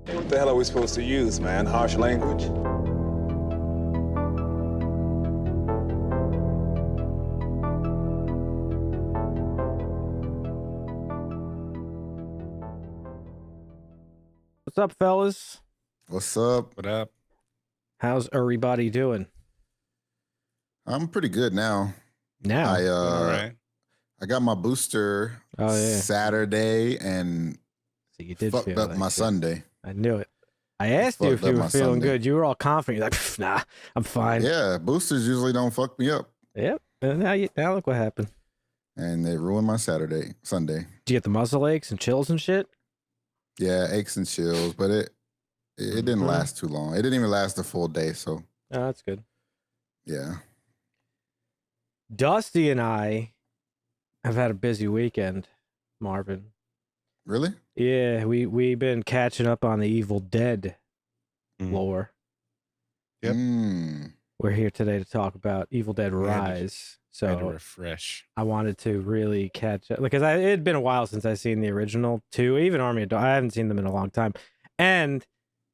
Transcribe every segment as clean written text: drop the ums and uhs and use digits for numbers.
What the hell are we supposed to use, man? Harsh language? What's up, fellas? What's up? What up? How's everybody doing? I'm pretty good now. Now, All right. I got my booster Saturday and so you did fucked feel up like my it. Sunday. I knew it. I asked you if Fucked you up were my feeling Sunday. good. You were all confident. You're like, nah, I'm fine. Yeah, boosters usually don't fuck me up, Yep. And now look what happened. and they ruined my Sunday. Did you get the muscle aches and chills and shit? Yeah, aches and chills, but it didn't Mhm. last too long. It didn't even last the full day, so Oh, that's good. yeah. Dusty and I have had a busy weekend, Marvin. Really? Yeah, we've been catching up on the Evil Dead lore. Yep. We're here today to talk about Evil Dead We had to- Rise. Try to So refresh. I wanted to really catch up because it had been a while since I seen the original two, even Army of Darkness. I haven't seen them in a long time. And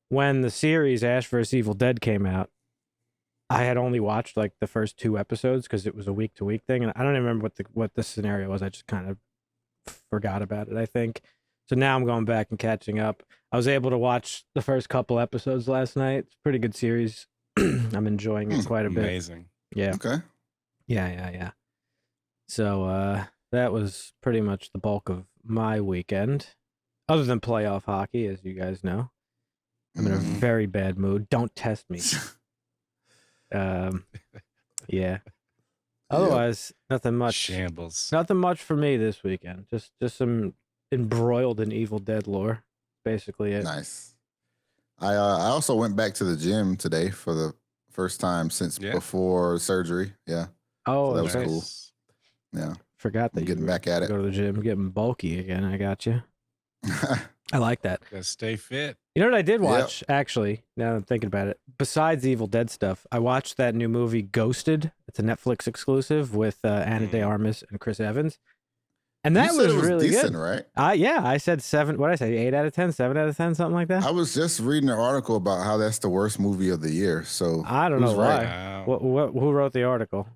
when the series Ash vs. Evil Dead came out, I had only watched like the first 2 episodes because it was a week-to-week thing, and I don't even remember what the scenario was. I just kind of forgot about it, I think. So now I'm going back and catching up. I was able to watch the first couple episodes last night. It's a pretty good series. I'm enjoying it quite a bit. Amazing. Yeah. Okay. Yeah. So that was pretty much the bulk of my weekend. Other than playoff hockey, as you guys know. I'm in a very bad mood. Don't test me. Yeah. Otherwise, nothing much. Shambles. Nothing much for me this weekend. Just some embroiled in Evil Dead lore. Basically it. Nice. I also went back to the gym today for the first time since before surgery. Yeah. Oh, So that was nice. cool. Yeah. Forgot that I'm getting you back at it. go to the gym, getting bulky again. I got you. I like that. Gotta stay fit. You know what I did watch, actually, now that I'm thinking about it? Besides the Evil Dead stuff, I watched that new movie, Ghosted. It's a Netflix exclusive with Ana de Armas and Chris Evans. And that You said was it was really decent, good. right? Yeah, I said 7, what did I say, 8 out of 10, 7 out of 10, something like that? I was just reading an article about how that's the worst movie of the year. So I don't know who's why. right? Wow. Who wrote the article?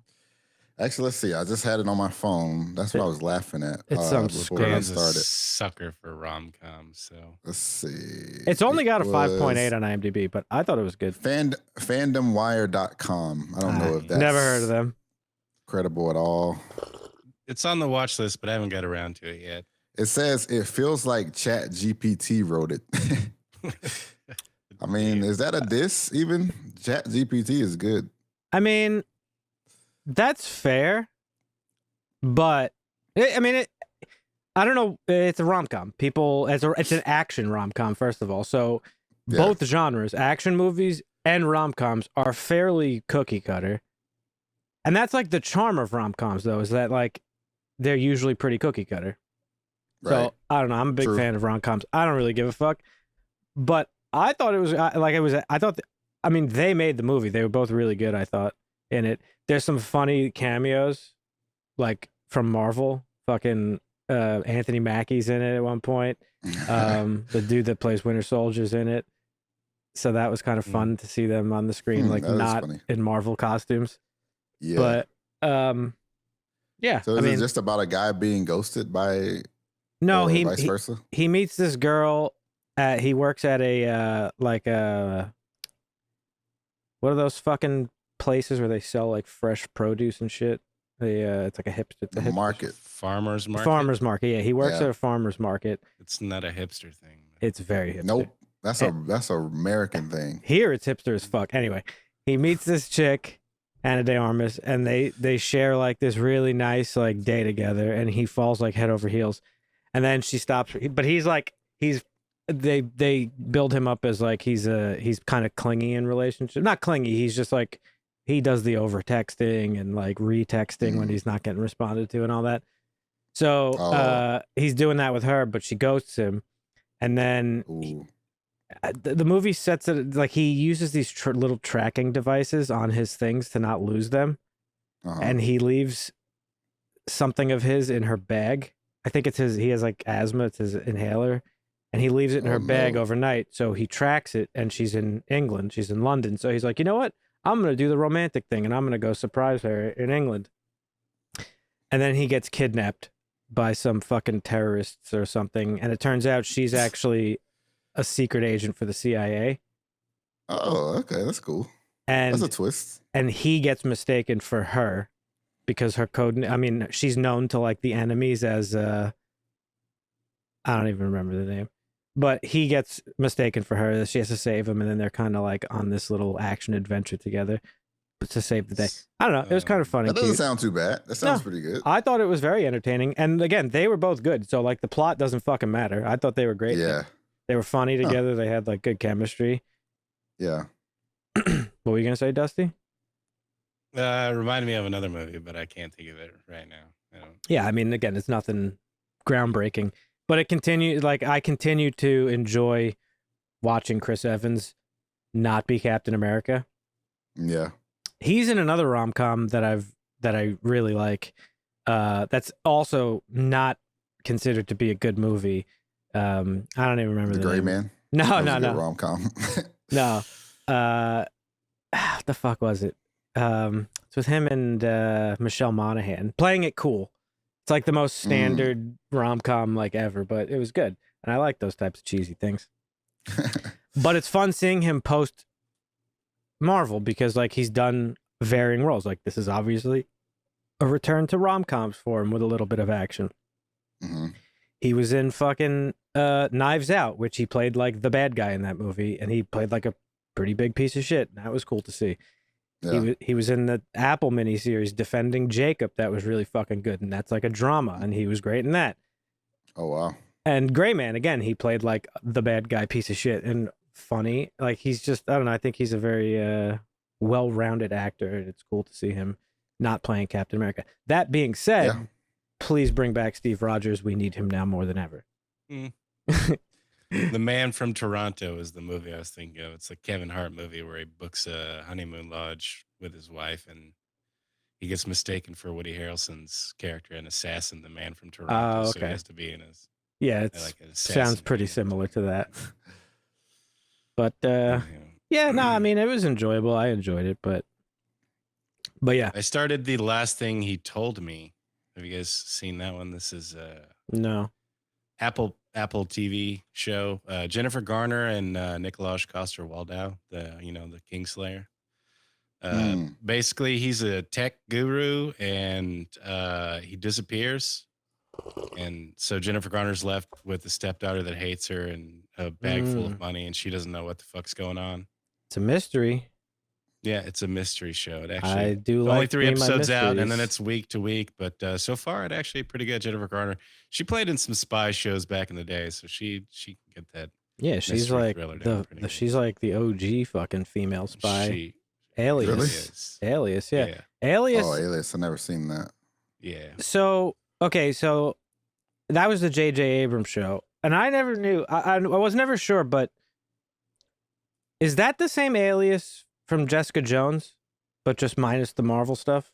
Actually, let's see. I just had it on my phone. That's what I was laughing at. It's some before we Dan's a started. sucker for rom-coms, so Let's see. It's only got a It 5.8 was on IMDb, but I thought it was good. fandomwire.com. I don't know if that's Never heard of them. credible at all. it's on the watch list, but I haven't got around to it yet. It says it feels like Chat GPT wrote it. I mean, is that a diss even? Chat GPT is good. I mean, that's fair, but I don't know. It's a rom-com. It's an action rom-com, first of all. So both genres, action movies and rom-coms, are fairly cookie cutter. And that's like the charm of rom-coms, though, is that like they're usually pretty cookie cutter. Right. So I don't know. I'm a big fan of rom-coms. I don't really give a fuck. But I thought it was they made the movie. They were both really good, I thought, in it. There's some funny cameos, like from Marvel. Fucking Anthony Mackie's in it at one point. The dude that plays Winter Soldier's in it. So that was kind of fun to see them on the screen, like not in Marvel costumes. Yeah. But yeah. So is it just about a guy being ghosted by vice versa? He meets this girl he works at a what are those fucking places where they sell like fresh produce and shit? It's like a hipster market. Farmer's market. Farmer's market. Yeah, he works at a farmer's market. It's not a hipster thing. It's very hipster. Nope. That's a American thing. Here it's hipster as fuck. Anyway, he meets this chick, Ana de Armas, and they share like this really nice like day together, and he falls like head over heels. And then she stops, but they build him up as like he's kind of clingy in relationship. Not clingy, he's just like he does the over texting and like retexting when he's not getting responded to and all that. So he's doing that with her, but she ghosts him. And then the movie sets it like he uses these little tracking devices on his things to not lose them. And he leaves something of his in her bag. I think it's his, he has like asthma, it's his inhaler. and he leaves it in Oh, her bag no. overnight. So he tracks it, and she's in England. She's in London. So he's like, you know what? I'm going to do the romantic thing, and I'm going to go surprise her in England. And then he gets kidnapped by some fucking terrorists or something. And it turns out she's actually a secret agent for the CIA. Oh, okay, that's cool. And That's a twist. and he gets mistaken for her because her code. I mean, she's known to like the enemies as I don't even remember the name, but he gets mistaken for her. She has to save him, and then they're kind of like on this little action adventure together to save the day. I don't know. It was kind of funny. That doesn't cute. sound too bad. That sounds pretty good. I thought it was very entertaining, and again, they were both good. So like the plot doesn't fucking matter. I thought they were great. Yeah. They were funny together. They had like good chemistry. Yeah. What were you gonna say, Dusty? Reminded me of another movie, but I can't think of it right now. I don't. Yeah, I mean, again, it's nothing groundbreaking, but it continues. Like I continue to enjoy watching Chris Evans not be Captain America. Yeah. He's in another rom-com that I really like. That's also not considered to be a good movie. I don't even remember The the Gray name. Man. No, no. Rom-com. No. What the fuck was it? It's with him and Michelle Monaghan playing it cool. It's like the most standard rom-com like ever, but it was good. And I like those types of cheesy things. But it's fun seeing him post Marvel because like he's done varying roles. Like this is obviously a return to rom-coms for him with a little bit of action. Mm-hmm. He was in fucking Knives Out, which he played like the bad guy in that movie, and he played like a pretty big piece of shit. That was cool to see. Yeah. He was in the Apple miniseries Defending Jacob. That was really fucking good, and that's like a drama, and he was great in that. Oh, wow. And Gray Man, again, he played like the bad guy piece of shit and funny. Like he's just, I don't know, I think he's a very well-rounded actor, and it's cool to see him not playing Captain America. That being said, please bring back Steve Rogers. We need him now more than ever. The Man from Toronto is the movie I was thinking of. It's a Kevin Hart movie where he books a honeymoon lodge with his wife, and he gets mistaken for Woody Harrelson's character, an assassin, the Man from Toronto. Oh, So he okay. has to be in his. Yeah, it like an sounds assassin pretty unit. similar to that. But Yeah. yeah, no, I mean it was enjoyable. I enjoyed it, but yeah, I started The Last Thing He Told Me. Have you guys seen that one? This is no. Apple TV show. Jennifer Garner and Nikolaj Coster-Waldau, the Kingslayer. Basically, he's a tech guru, and he disappears. And so Jennifer Garner's left with a stepdaughter that hates her and a bag full of money, and she doesn't know what the fuck's going on. It's a mystery. Yeah, it's a mystery show. It actually, I do only like 3 me my episodes out, and then mysteries. it's week to week. But so far, it actually pretty good. Jennifer Garner, she played in some spy shows back in the day, so she can get that. Yeah, she's mystery like thriller down pretty good. she's like the OG fucking female spy. She Alias. Really? is. Alias, yeah. Yeah. Alias. Oh, Alias. I've never seen that. Yeah. So that was the J.J. Abrams show, and I never knew. I was never sure, but is that the same Alias from Jessica Jones, but just minus the Marvel stuff?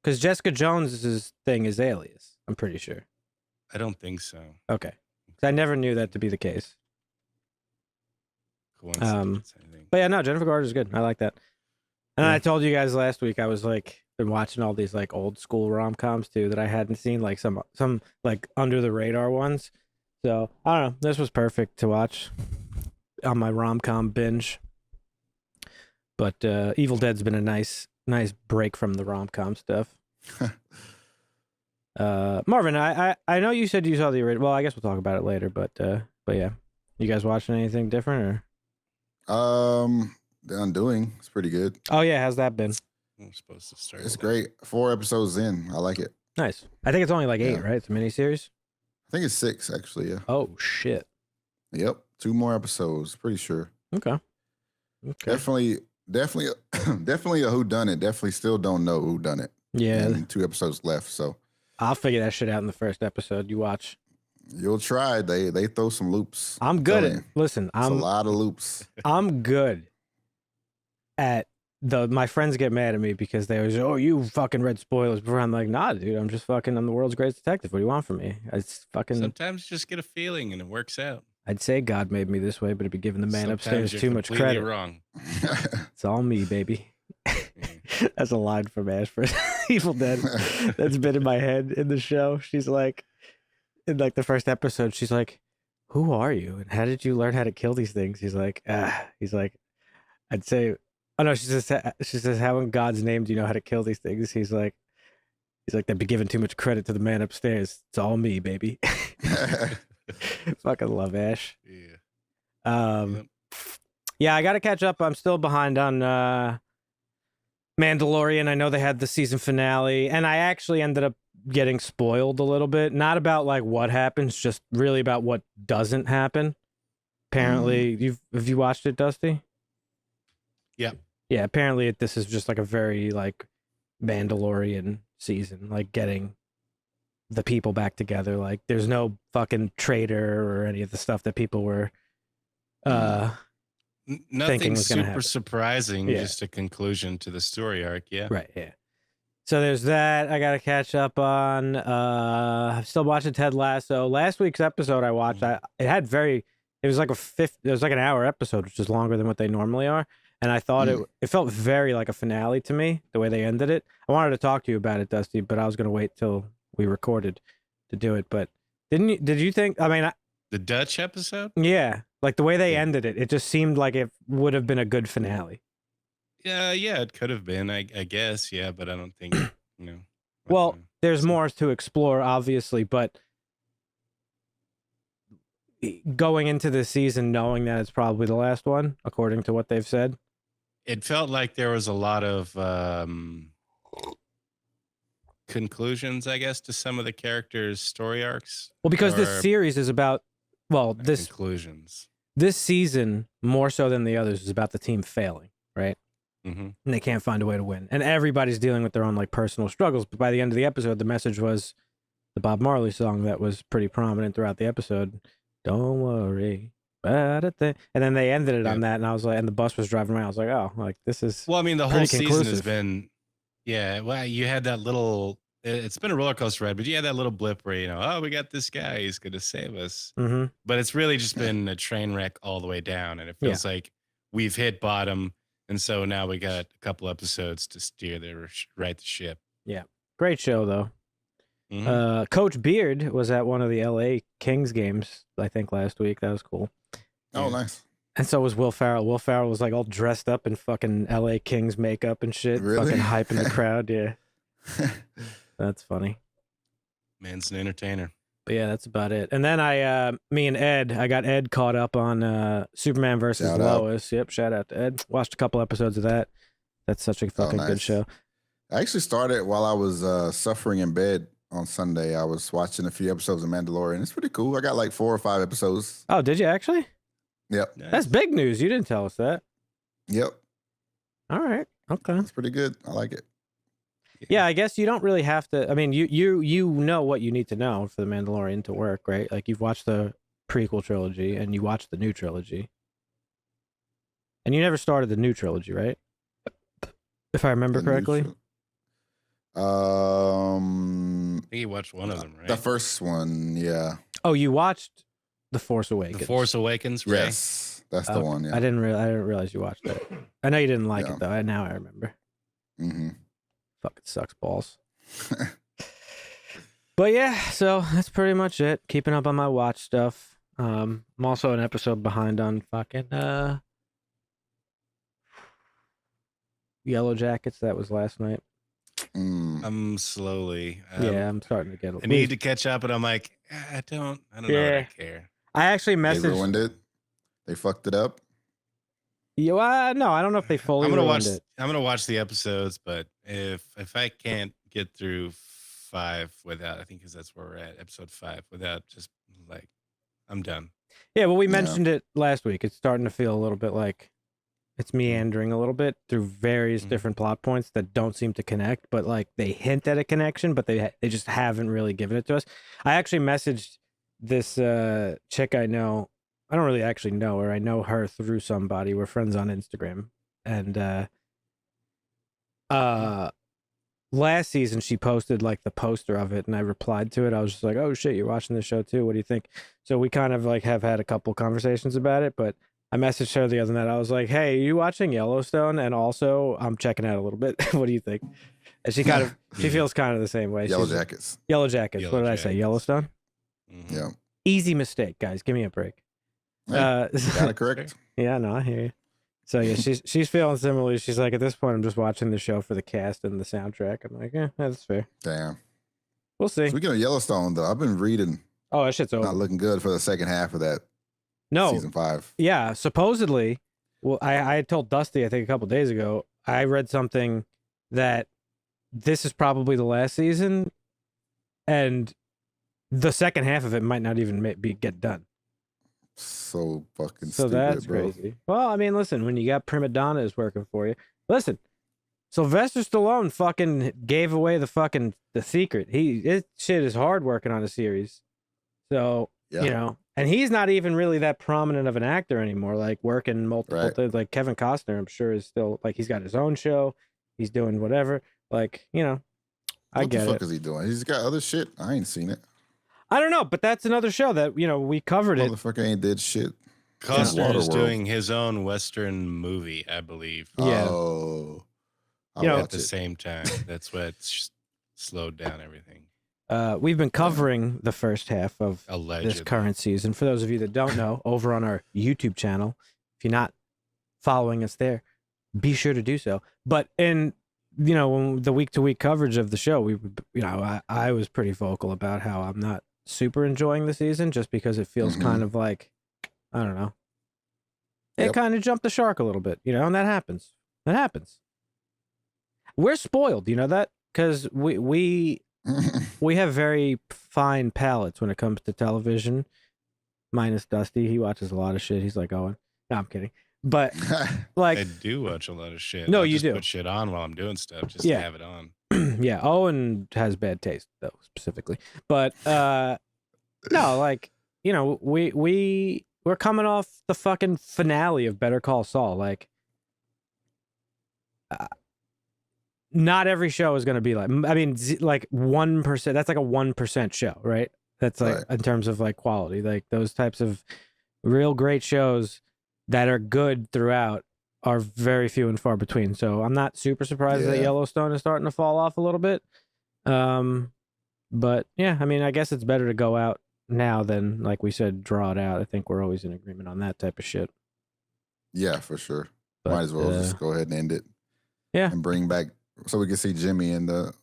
Because Jessica Jones's thing is Alias, I'm pretty sure. I don't think so. Okay, 'cause I never knew that to be the case. Coincidence, I think. But yeah, no, Jennifer Garner's good. I like that. And I told you guys last week I was like been watching all these like old school rom-coms too that I hadn't seen, like some like under the radar ones. So I don't know. This was perfect to watch on my rom-com binge. But Evil Dead's been a nice break from the rom-com stuff. Marvin, I know you said you saw the original. Well, I guess we'll talk about it later. But yeah, you guys watching anything different or? The Undoing. It's pretty good. Oh yeah, how's that been? I'm supposed to start. It's great. 4 episodes in. I like it. Nice. I think it's only like 8, Yeah. right? It's a miniseries. I think it's 6 actually. Yeah. Oh shit. Yep. 2 more episodes. Pretty sure. Okay. Definitely a whodunit. Definitely still don't know who done it. Yeah, And 2 episodes left, so I'll figure that shit out in the first episode you watch. you'll try. They throw some loops. I'm good Telling at you. listen. It's a lot of loops. I'm good at my friends get mad at me because they always, oh, you fucking read spoilers before. I'm like, nah, dude, I'm the world's greatest detective. What do you want from me? It's fucking. Sometimes you just get a feeling and it works out. I'd say God made me this way, but it'd be giving the man Sometimes upstairs you're too much completely credit. Wrong. It's all me, baby. That's a line from Ash for Evil Dead that's been in my head in the show. She's like, in like the first episode, she's like, who are you? And how did you learn how to kill these things? He's like, I'd say, oh no, she says, how in God's name do you know how to kill these things? He's like, they'd be giving too much credit to the man upstairs. It's all me, baby. Fucking love Ash. Yeah. Yep. Yeah, I got to catch up. I'm still behind on Mandalorian. I know they had the season finale, and I actually ended up getting spoiled a little bit. Not about like what happens, just really about what doesn't happen. Apparently, have you watched it, Dusty? Yeah. Yeah, apparently this is just like a very like Mandalorian season, like getting the people back together. Like there's no fucking traitor or any of the stuff that people were nothing super happen. surprising, just a conclusion to the story arc. Yeah. Right, yeah. So there's that I gotta catch up on. I'm still watching Ted Lasso. Last week's episode I watched, it was like an hour episode, which is longer than what they normally are. And I thought it felt very like a finale to me, the way they ended it. I wanted to talk to you about it, Dusty, but I was gonna wait till we recorded to do it. But did you think, I mean, the Dutch episode? Yeah. Like the way they ended it, it just seemed like it would have been a good finale. Yeah, it could have been, I guess, yeah, but I don't think, Well, there's more to explore, obviously, but going into this season knowing that it's probably the last one, according to what they've said. It felt like there was a lot of conclusions, I guess, to some of the characters' story arcs. Well, because this series is about, conclusions. This season, more so than the others, is about the team failing, right? Mm-hmm. And they can't find a way to win. And everybody's dealing with their own like personal struggles. But by the end of the episode, the message was the Bob Marley song that was pretty prominent throughout the episode. Don't worry about a thing. And then they ended it on that. And I was like, and the bus was driving around. I was like, oh, like this is. Well, I mean, the whole season has been, well, you had that little, it's been a roller coaster ride, but you had that little blip where, oh, we got this guy, he's going to save us. Mm-hmm. But it's really just been a train wreck all the way down. And it feels like we've hit bottom. And so now we got a couple episodes to steer right the ship. Yeah. Great show, though. Mm-hmm. Coach Beard was at one of the LA Kings games, I think, last week. That was cool. Oh, nice. And so was Will Ferrell. Will Ferrell was like all dressed up in fucking LA Kings makeup and shit. Really? Fucking hyping the crowd. Yeah. That's funny. Man's an entertainer. But yeah, that's about it. And then I got Ed caught up on Superman versus Lois. Yep, shout out to Ed. Watched a couple episodes of that. That's such a fucking good show. I actually started while I was suffering in bed on Sunday. I was watching a few episodes of Mandalorian. It's pretty cool. I got like 4 or 5 episodes. Oh, did you actually? Yep. Nice. That's big news. You didn't tell us that. Yep. All right. Okay. It's pretty good. I like it. Yeah, I guess you don't really have to. I mean, you know what you need to know for the Mandalorian to work, right? Like you've watched the prequel trilogy and you watched the new trilogy, and you never started the new trilogy, right? If I remember correctly. I think you watched one of them, right? The first one, yeah. Oh, you watched The Force Awakens. The Force Awakens, right? Yes, that's the one. Yeah. I didn't realize you watched that. I know you didn't like it though. Now I remember. Mm-hmm. Fucking sucks balls. But yeah, so that's pretty much it. Keeping up on my watch stuff. I'm also an episode behind on fucking Yellow Jackets. That was last night. I'm slowly. I'm starting to get. I need to catch up, and I'm like, I don't know that I care. I actually messaged. They ruined it. They fucked it up. Yeah, no, I don't know if they fully. I'm gonna watch the episodes, but if I can't get through 5 without, I think because that's where we're at, episode 5, without just like, I'm done. Yeah, well, we mentioned it last week. It's starting to feel a little bit like it's meandering a little bit through various different plot points that don't seem to connect, but like they hint at a connection, but they just haven't really given it to us. I actually messaged this chick I know. I don't really actually know her. I know her through somebody. We're friends on Instagram, and last season she posted like the poster of it, and I replied to it. I was just like, "Oh shit, you're watching this show too? What do you think?" So we kind of like have had a couple conversations about it, but I messaged her the other night. I was like, "Hey, are you watching Yellowstone? And also, I'm checking out a little bit. What do you think?" And she kind of she feels kind of the same way. Yellow She's- Jackets. Yellow Jackets. Yellow What did I say? Jackets. Yellowstone. Mhm. Yeah. Easy mistake, guys. Give me a break. Got it correct. Yeah, no, I hear you. So yeah, she's feeling similarly. She's like, at this point, I'm just watching the show for the cast and the soundtrack. I'm like, yeah, that's fair. Damn. We'll see. Speaking of Yellowstone, though, I've been reading. Oh, that shit's over. Not looking good for the second half of that No, season 5. yeah, supposedly. Well, I had told Dusty, I think a couple days ago, I read something that this is probably the last season, and the second half of it might not even get done. So fucking So stupid, that's bro. crazy. Well, I mean, listen, when you got prima donnas working for you, listen, Sylvester Stallone fucking gave away the secret. His shit is hard working on a series. So, Yeah. you know, and he's not even really that prominent of an actor anymore, like working multiple Right. things. Like Kevin Costner, I'm sure is still like, he's got his own show. He's doing whatever. Like, you know, I What get the fuck it. is he doing? He's got other shit. I ain't seen it. I don't know, but that's another show that, you know, we covered it. Motherfucker ain't did shit. Costner is Waterworld. doing his own Western movie, I believe, Yeah. Oh. I'll You know, at watch the it. same time. That's what's slowed down everything. We've been covering the first half of Allegedly. this current season. For those of you that don't know, over on our YouTube channel, if you're not following us there, be sure to do so. But in when the week-to-week coverage of the show, I was pretty vocal about how I'm not super enjoying the season just because it feels Mhm. kind of like, I don't know. It Yep. kind of jumped the shark a little bit, and that happens. That happens. We're spoiled, you know that? Because we have very fine palates when it comes to television. Minus Dusty, he watches a lot of shit. He's like, "Oh, no, I'm kidding." But like, I do watch a lot of shit. No, I you just do. Put shit on while I'm doing stuff just Yeah. to have it on. yeah, Owen has bad taste though, specifically. But no, like, we're coming off the fucking finale of Better Call Saul. Like, not every show is going to be like, I mean, like 1%. That's like a 1% show, right? That's like Right. in terms of like quality, like those types of real great shows that are good throughout are very few and far between. So I'm not super surprised that Yeah. Yellowstone is starting to fall off a little bit. But yeah, I mean, I guess it's better to go out now than, like we said, draw it out. I think we're always in agreement on that type of shit. Yeah, for sure. But, Might as well just go ahead and end it. Yeah. And bring back so we can see Jimmy in the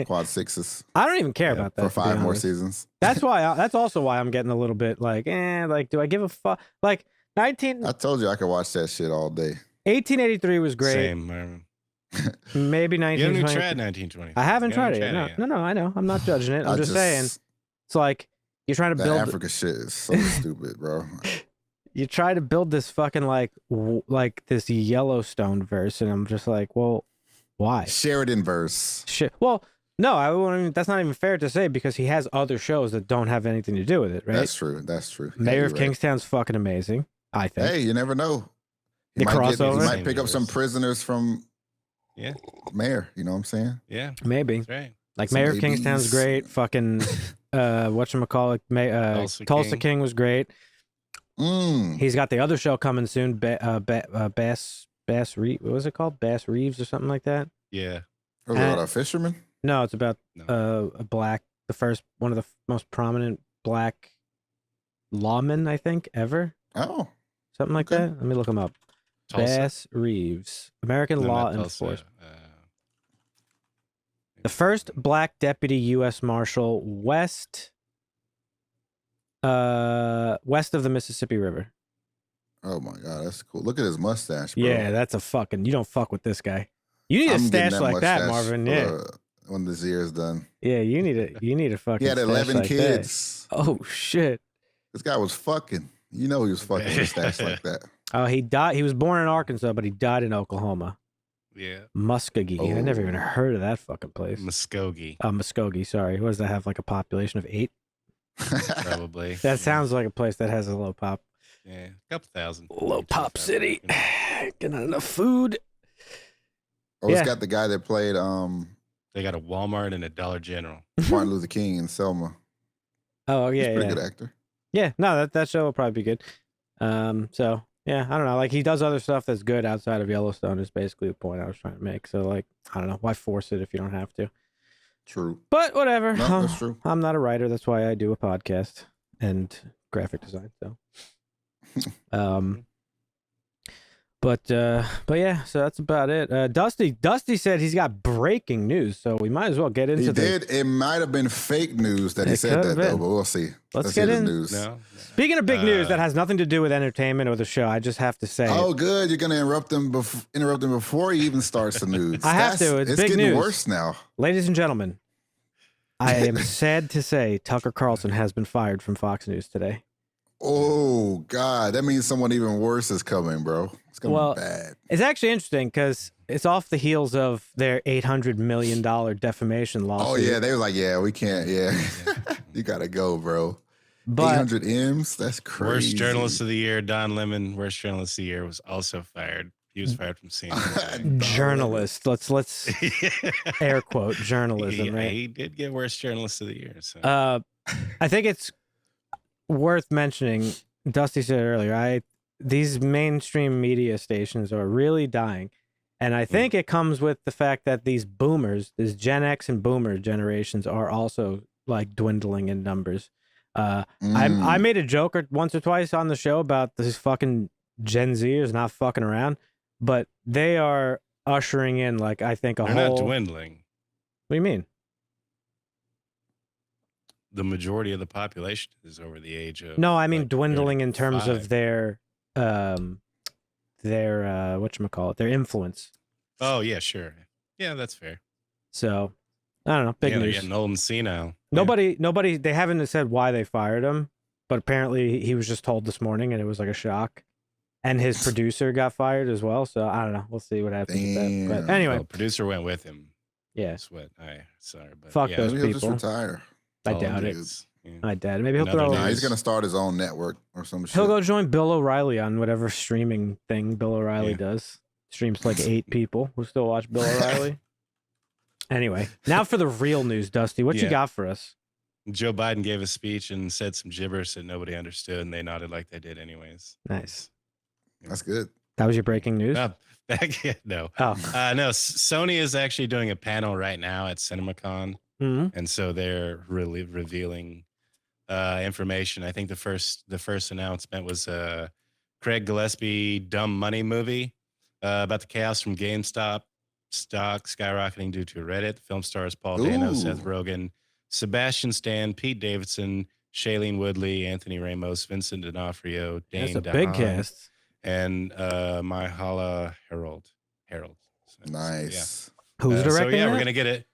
quad sixes I don't even care Yeah, about that for to be 5 more honest. seasons. That's why. That's also why I'm getting a little bit like, like, do I give a fuck? Like, I told you I could watch that shit all day. 1883 was great. Same. Marvin. Maybe You haven't 1920. even tried 1920. I haven't You tried it yet. No, I know. I'm not judging it. I'm just saying. It's like you're trying to that build. Africa shit is so stupid, bro. You try to build this fucking like this Yellowstone verse, and I'm just like, well, why? Sheridan verse. Shit. Well, no, I wouldn't. That's not even fair to say because he has other shows that don't have anything to do with it, right? That's true. That's true. Yeah, Mayor you're of right. Kingstown's fucking amazing. I think. Hey, you never know. The He crossover? might pick up some prisoners from Yeah. Mayor. You know what I'm saying? Yeah. Maybe. That's right. Like Some Mayor of Kingstown's ABs. great. Fucking whatchamacallit, Tulsa King was great. Mm. He's got the other show coming soon. Bass Reeves. What was it called? Bass Reeves or something like that. Yeah. Was it about a fisherman? No, it's about No. a black, one of the most prominent black lawmen I think ever. Oh, Something like Okay. that. Let me look him up. Tulsa? Bass Reeves, American No, law not Tulsa. enforcement. The first black deputy U.S. Marshal west of the Mississippi River. oh my God, that's cool. Look at his mustache, bro. Yeah, that's you don't fuck with this guy. You need a I'm getting stash like that, mustache Marvin. for Yeah. when this year's done. Yeah, you need a fucking He had stash 11 like that. kids. Oh shit. This guy was fucking. You know he was fucking with a stash like that. Oh, he died. He was born in Arkansas, but he died in Oklahoma. Yeah. Muskogee. I never even Oh. heard of that fucking place. Muskogee, Muskogee, sorry. What does that have? Like a population of 8? probably. That sounds like a place that has a low pop. Yeah. A couple thousand. Low maybe pop 2,000, city. you know. Get not enough food. Oh, it's got the guy that played They got a Walmart and a Dollar General. Martin Luther King in Selma. Oh He's yeah, a pretty good actor. Yeah, no, that show will probably be good. So yeah, I don't know. Like he does other stuff that's good outside of Yellowstone. Is basically the point I was trying to make. So like, I don't know, why force it if you don't have to? True. But whatever. No, that's true. I'm not a writer. That's why I do a podcast and graphic design. So, but yeah. So that's about it. Dusty said he's got breaking news. So we might as well get into. He did. It might have been fake news that he said that though, but we'll see. Let's get hear in. the news. No. Speaking of big news that has nothing to do with entertainment or the show, I just have to say. Oh, good. You're gonna interrupt him before he even starts the news. I have to. It's big getting news. Worse now. Ladies and gentlemen, I am sad to say Tucker Carlson has been fired from Fox News today. Oh God, that means someone even worse is coming, bro. It's gonna be bad. It's actually interesting because it's off the heels of their $800 million defamation lawsuit. Oh yeah, they were like, yeah, we can't. Yeah, you gotta go, bro. But 800 M's. That's crazy. Worst journalist of the year, Don Lemon. Worst journalist of the year was also fired. He was fired from CNN. journalist. Let's air quote journalism. Right? He did get worst journalist of the year. So. I think it's worth mentioning. Dusty said earlier, these mainstream media stations are really dying. And I think it comes with the fact that these Gen X and boomer generations are also like dwindling in numbers. I made a joke once or twice on the show about this fucking Gen Zers not fucking around, but they are ushering in like I think They're not dwindling. What do you mean? The majority of the population is over the age of. No, I mean like, dwindling in terms 35. of their whatchamacallit, their influence. Oh yeah, sure. Yeah, that's fair. So I don't know. Big They're news. getting old and senile. Nobody. They haven't said why they fired him, but apparently he was just told this morning, and it was like a shock. And his producer got fired as well. So I don't know. We'll see what happens with that. But anyway, Well, producer went with him. yeah. That's what sorry, but Fuck yeah, those Maybe he'll just people. retire. I all doubt it. is. Yeah. I doubt it. Maybe he'll Another throw. Nah, news. he's gonna start his own network or some shit. He'll go join Bill O'Reilly on whatever streaming thing Bill O'Reilly Yeah. does. Streams like 8 people who still watch Bill O'Reilly. Anyway, now for the real news, Dusty. What you Yeah. got for us? Joe Biden gave a speech and said some gibberish that nobody understood, and they nodded like they did anyways. Nice. That's good. That was your breaking news? No. No. Oh. No, Sony is actually doing a panel right now at CinemaCon, Mhm. and so they're really revealing information. I think the first announcement was Craig Gillespie Dumb Money movie about the chaos from GameStop stock skyrocketing due to Reddit. The film stars Paul Dano, Ooh. Seth Rogen, Sebastian Stan, Pete Davidson, Shailene Woodley, Anthony Ramos, Vincent D'Onofrio, Dane That's a big DeHaan, cast. and Myha'la Harold. So, Nice. Who's so directing yeah, that? we're gonna get it.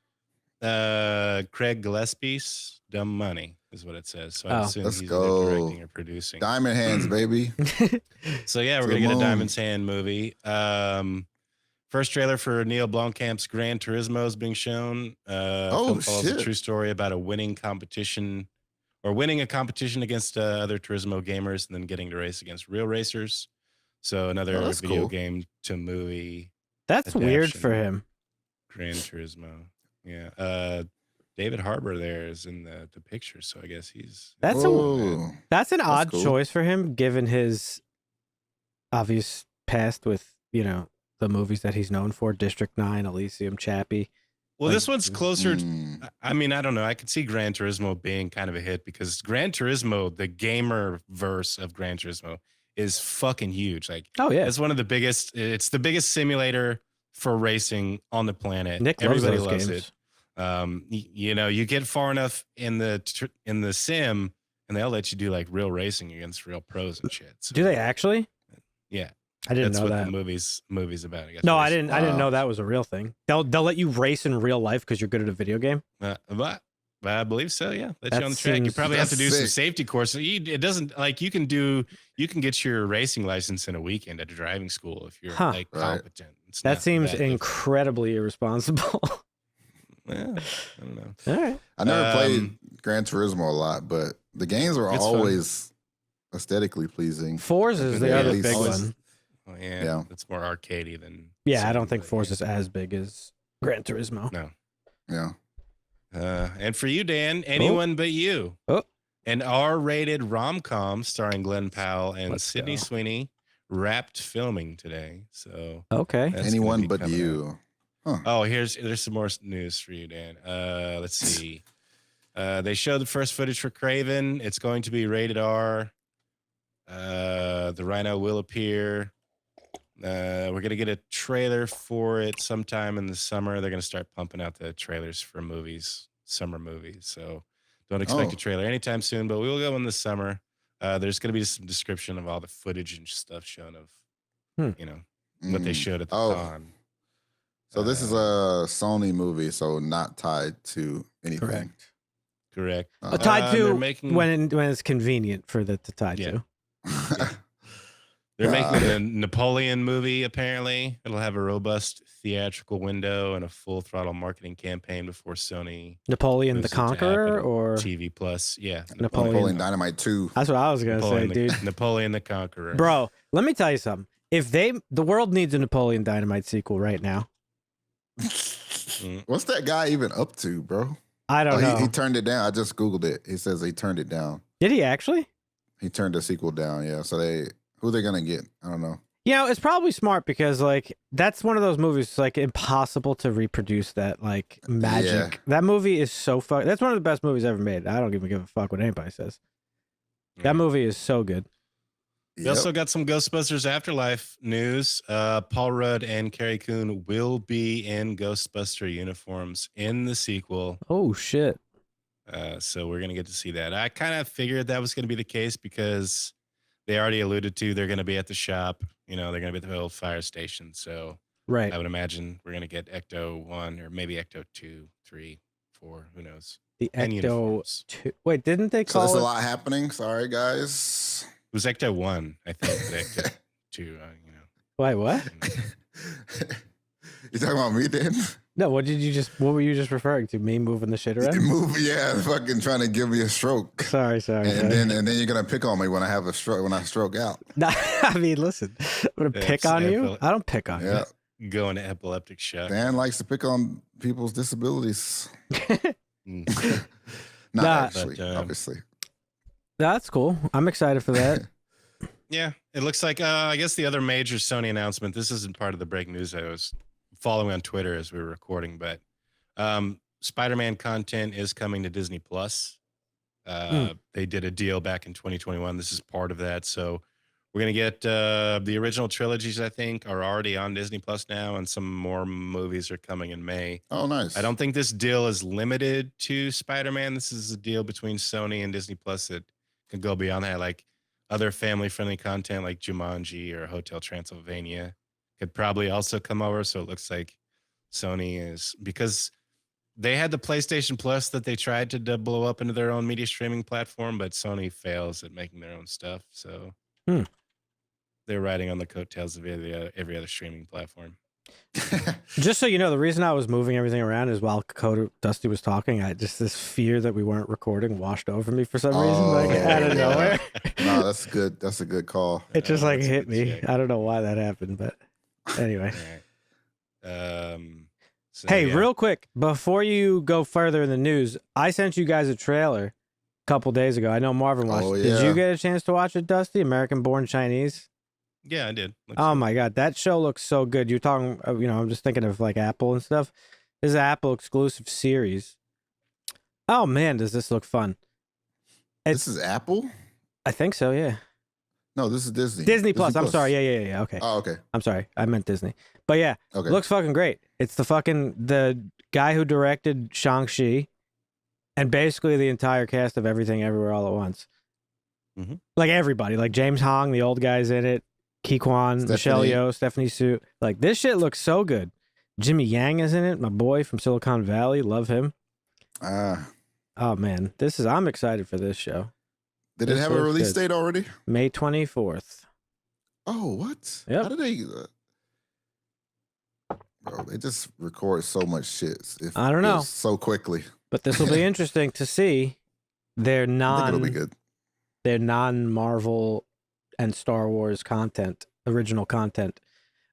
Craig Gillespie's Dumb Money is what it says. So I assume Let's he's go. either directing or producing. Diamond hands, baby. So yeah, we're To gonna the get a moon. Diamond's Hand movie. First trailer for Neil Blomkamp's Gran Turismo is being shown. Film follows a shit. true story about winning a competition against other Turismo gamers and then getting to race against real racers. So another that's video cool. game to movie. That's weird adaptation. for him. Gran Turismo. Yeah. David Harbour there is in the picture, so I guess he's That's Oh. That's an odd cool. choice for him, given his obvious past with, the movies that he's known for, District 9, Elysium, Chappie. well, this one's closer. Mm. I mean, I don't know. I could see Gran Turismo being kind of a hit because Gran Turismo, the gamer verse of Gran Turismo, is fucking huge. Like, Oh, yeah. it's one of the biggest. It's the biggest simulator for racing on the planet. Nick loves Everybody those loves games. it. You get far enough in the sim, and they'll let you do like real racing against real pros and shit. So, Do they actually? Yeah, I didn't that's know what that. the movie's about. I guess. No, I racing. didn't. I didn't Wow. know that was a real thing. They'll let you race in real life because you're good at a video game. But I believe so. Yeah, let you That on the track. You seems- probably have to That's do some sick. safety courses. It doesn't like you can get your racing license in a weekend at a driving school if you're Huh. like Right. competent. It's That not seems difficult. incredibly irresponsible. Yeah, I don't know. All right. I never played Um, Gran Turismo a lot, but the games are It's fun. always aesthetically pleasing. Forza is the Yeah, other at least big always- one. Oh, yeah, Yeah. it's more arcadey than. Yeah, I Sony, don't think but Forza's as big as Gran Turismo. No. Yeah. And for you, Dan, Anyone But You. Oh. An R-rated rom-com starring Glenn Powell and Let's Sydney go. Sweeney wrapped filming today. So Okay. that's gonna Anyone be But coming out. You. Huh. Oh, there's some more news for you, Dan. Let's see. They showed the first footage for Craven. It's going to be rated R. The Rhino will appear. We're gonna get a trailer for it sometime in the summer. They're gonna start pumping out the trailers for movies, summer movies. So don't expect Oh. a trailer anytime soon, but we will go in this summer. There's gonna be some description of all the footage and stuff shown of, what they showed at the con. So this is a Sony movie, so not tied to anything. Correct. Tied to they're making- when it's convenient for the to tie Yeah. to. They're making the Napoleon movie, apparently. It'll have a robust theatrical window and a full throttle marketing campaign before Sony Napoleon the moves it to Conqueror Apple or TV Plus. Yeah. Napoleon. Dynamite 2. That's what I was gonna say, dude. Napoleon the Conqueror. Bro, let me tell you something. If the world needs a Napoleon Dynamite sequel right now. What's that guy even up to, bro? I don't know. He turned it down. I just Googled it. He says he turned it down. Did he actually? He turned the sequel down, yeah. So who they gonna get? I don't know. You know, it's probably smart because like that's one of those movies like impossible to reproduce that like magic. Yeah. That movie is so that's one of the best movies ever made. I don't even give a fuck what anybody says. That movie is so good. We also got some Ghostbusters Afterlife news. Paul Rudd and Carrie Coon will be in Ghostbuster uniforms in the sequel. Oh shit. So we're gonna get to see that. I kind of figured that was gonna be the case because they already alluded to they're gonna be at the shop. They're gonna be at the old fire station. So Right. I would imagine we're gonna get Ecto 1 or maybe Ecto 2, 3, 4. Who knows? The And Ecto uniforms. 2. Wait, didn't they So call there's a it? lot happening. Sorry, guys. It was Ecto 1, I think. But Ecto 2, Wait, what? You talking about me then? No, what were you just referring to? Me moving the shit around? Yeah, fucking trying to give me a stroke. Sorry. And then you're gonna pick on me when I have a stroke when I stroke out. No, I mean, listen, I'm gonna pick on you. I don't pick on Yeah. Go into epileptic shock. Dan likes to pick on people's disabilities. Mm. Not Nah. actually, But, obviously. That's cool. I'm excited for that. Yeah, it looks like I guess the other major Sony announcement. This isn't part of the breaking news I was following on Twitter as we were recording, but Spider-Man content is coming to Disney Plus. They did a deal back in 2021. This is part of that. So we're gonna get the original trilogies. I think are already on Disney Plus now, and some more movies are coming in May. Oh, nice. I don't think this deal is limited to Spider-Man. This is a deal between Sony and Disney Plus that can go beyond that. Like other family-friendly content like Jumanji or Hotel Transylvania could probably also come over. So it looks like Sony is, because they had the PlayStation Plus that they tried to blow up into their own media streaming platform, but Sony fails at making their own stuff. So they're riding on the coattails of every other streaming platform. Just so you know, the reason I was moving everything around is while Dusty was talking, this fear that we weren't recording washed over me for some reason, like out of nowhere. No, that's good. That's a good call. It just like that's a hit good me. check. I don't know why that happened, but anyway. All right. So, Hey, yeah. real quick, before you go further in the news, I sent you guys a trailer a couple days ago. I know Marvin watched. Oh, Did yeah. you get a chance to watch it, Dusty? American Born Chinese. Yeah, I did. Looks Oh good. my god, that show looks so good. You're talking, I'm just thinking of like Apple and stuff. This is an Apple exclusive series. Oh man, does this look fun? This is Apple? I think so. Yeah. No, this is Disney. Disney Plus. I'm sorry. Yeah. Okay. Oh, okay. I'm sorry. I meant Disney. But yeah, Okay. looks fucking great. It's the guy who directed Shang-Chi and basically the entire cast of Everything Everywhere All at Once. Mhm. Like everybody, like James Hong, the old guy's in it. Ki Kwan, Michelle Stephanie. Yeoh, Stephanie Sue. Like this shit looks so good. Jimmy Yang is in it. My boy from Silicon Valley. Love him. Oh man, I'm excited for this show. Did it This have a looks release good. date already? May 24th. Oh, what? Yep. How did they? Bro, they just record so much shit. I don't know. So quickly. But this will be interesting to see their I think it'll be good. non-Marvel and Star Wars content original content.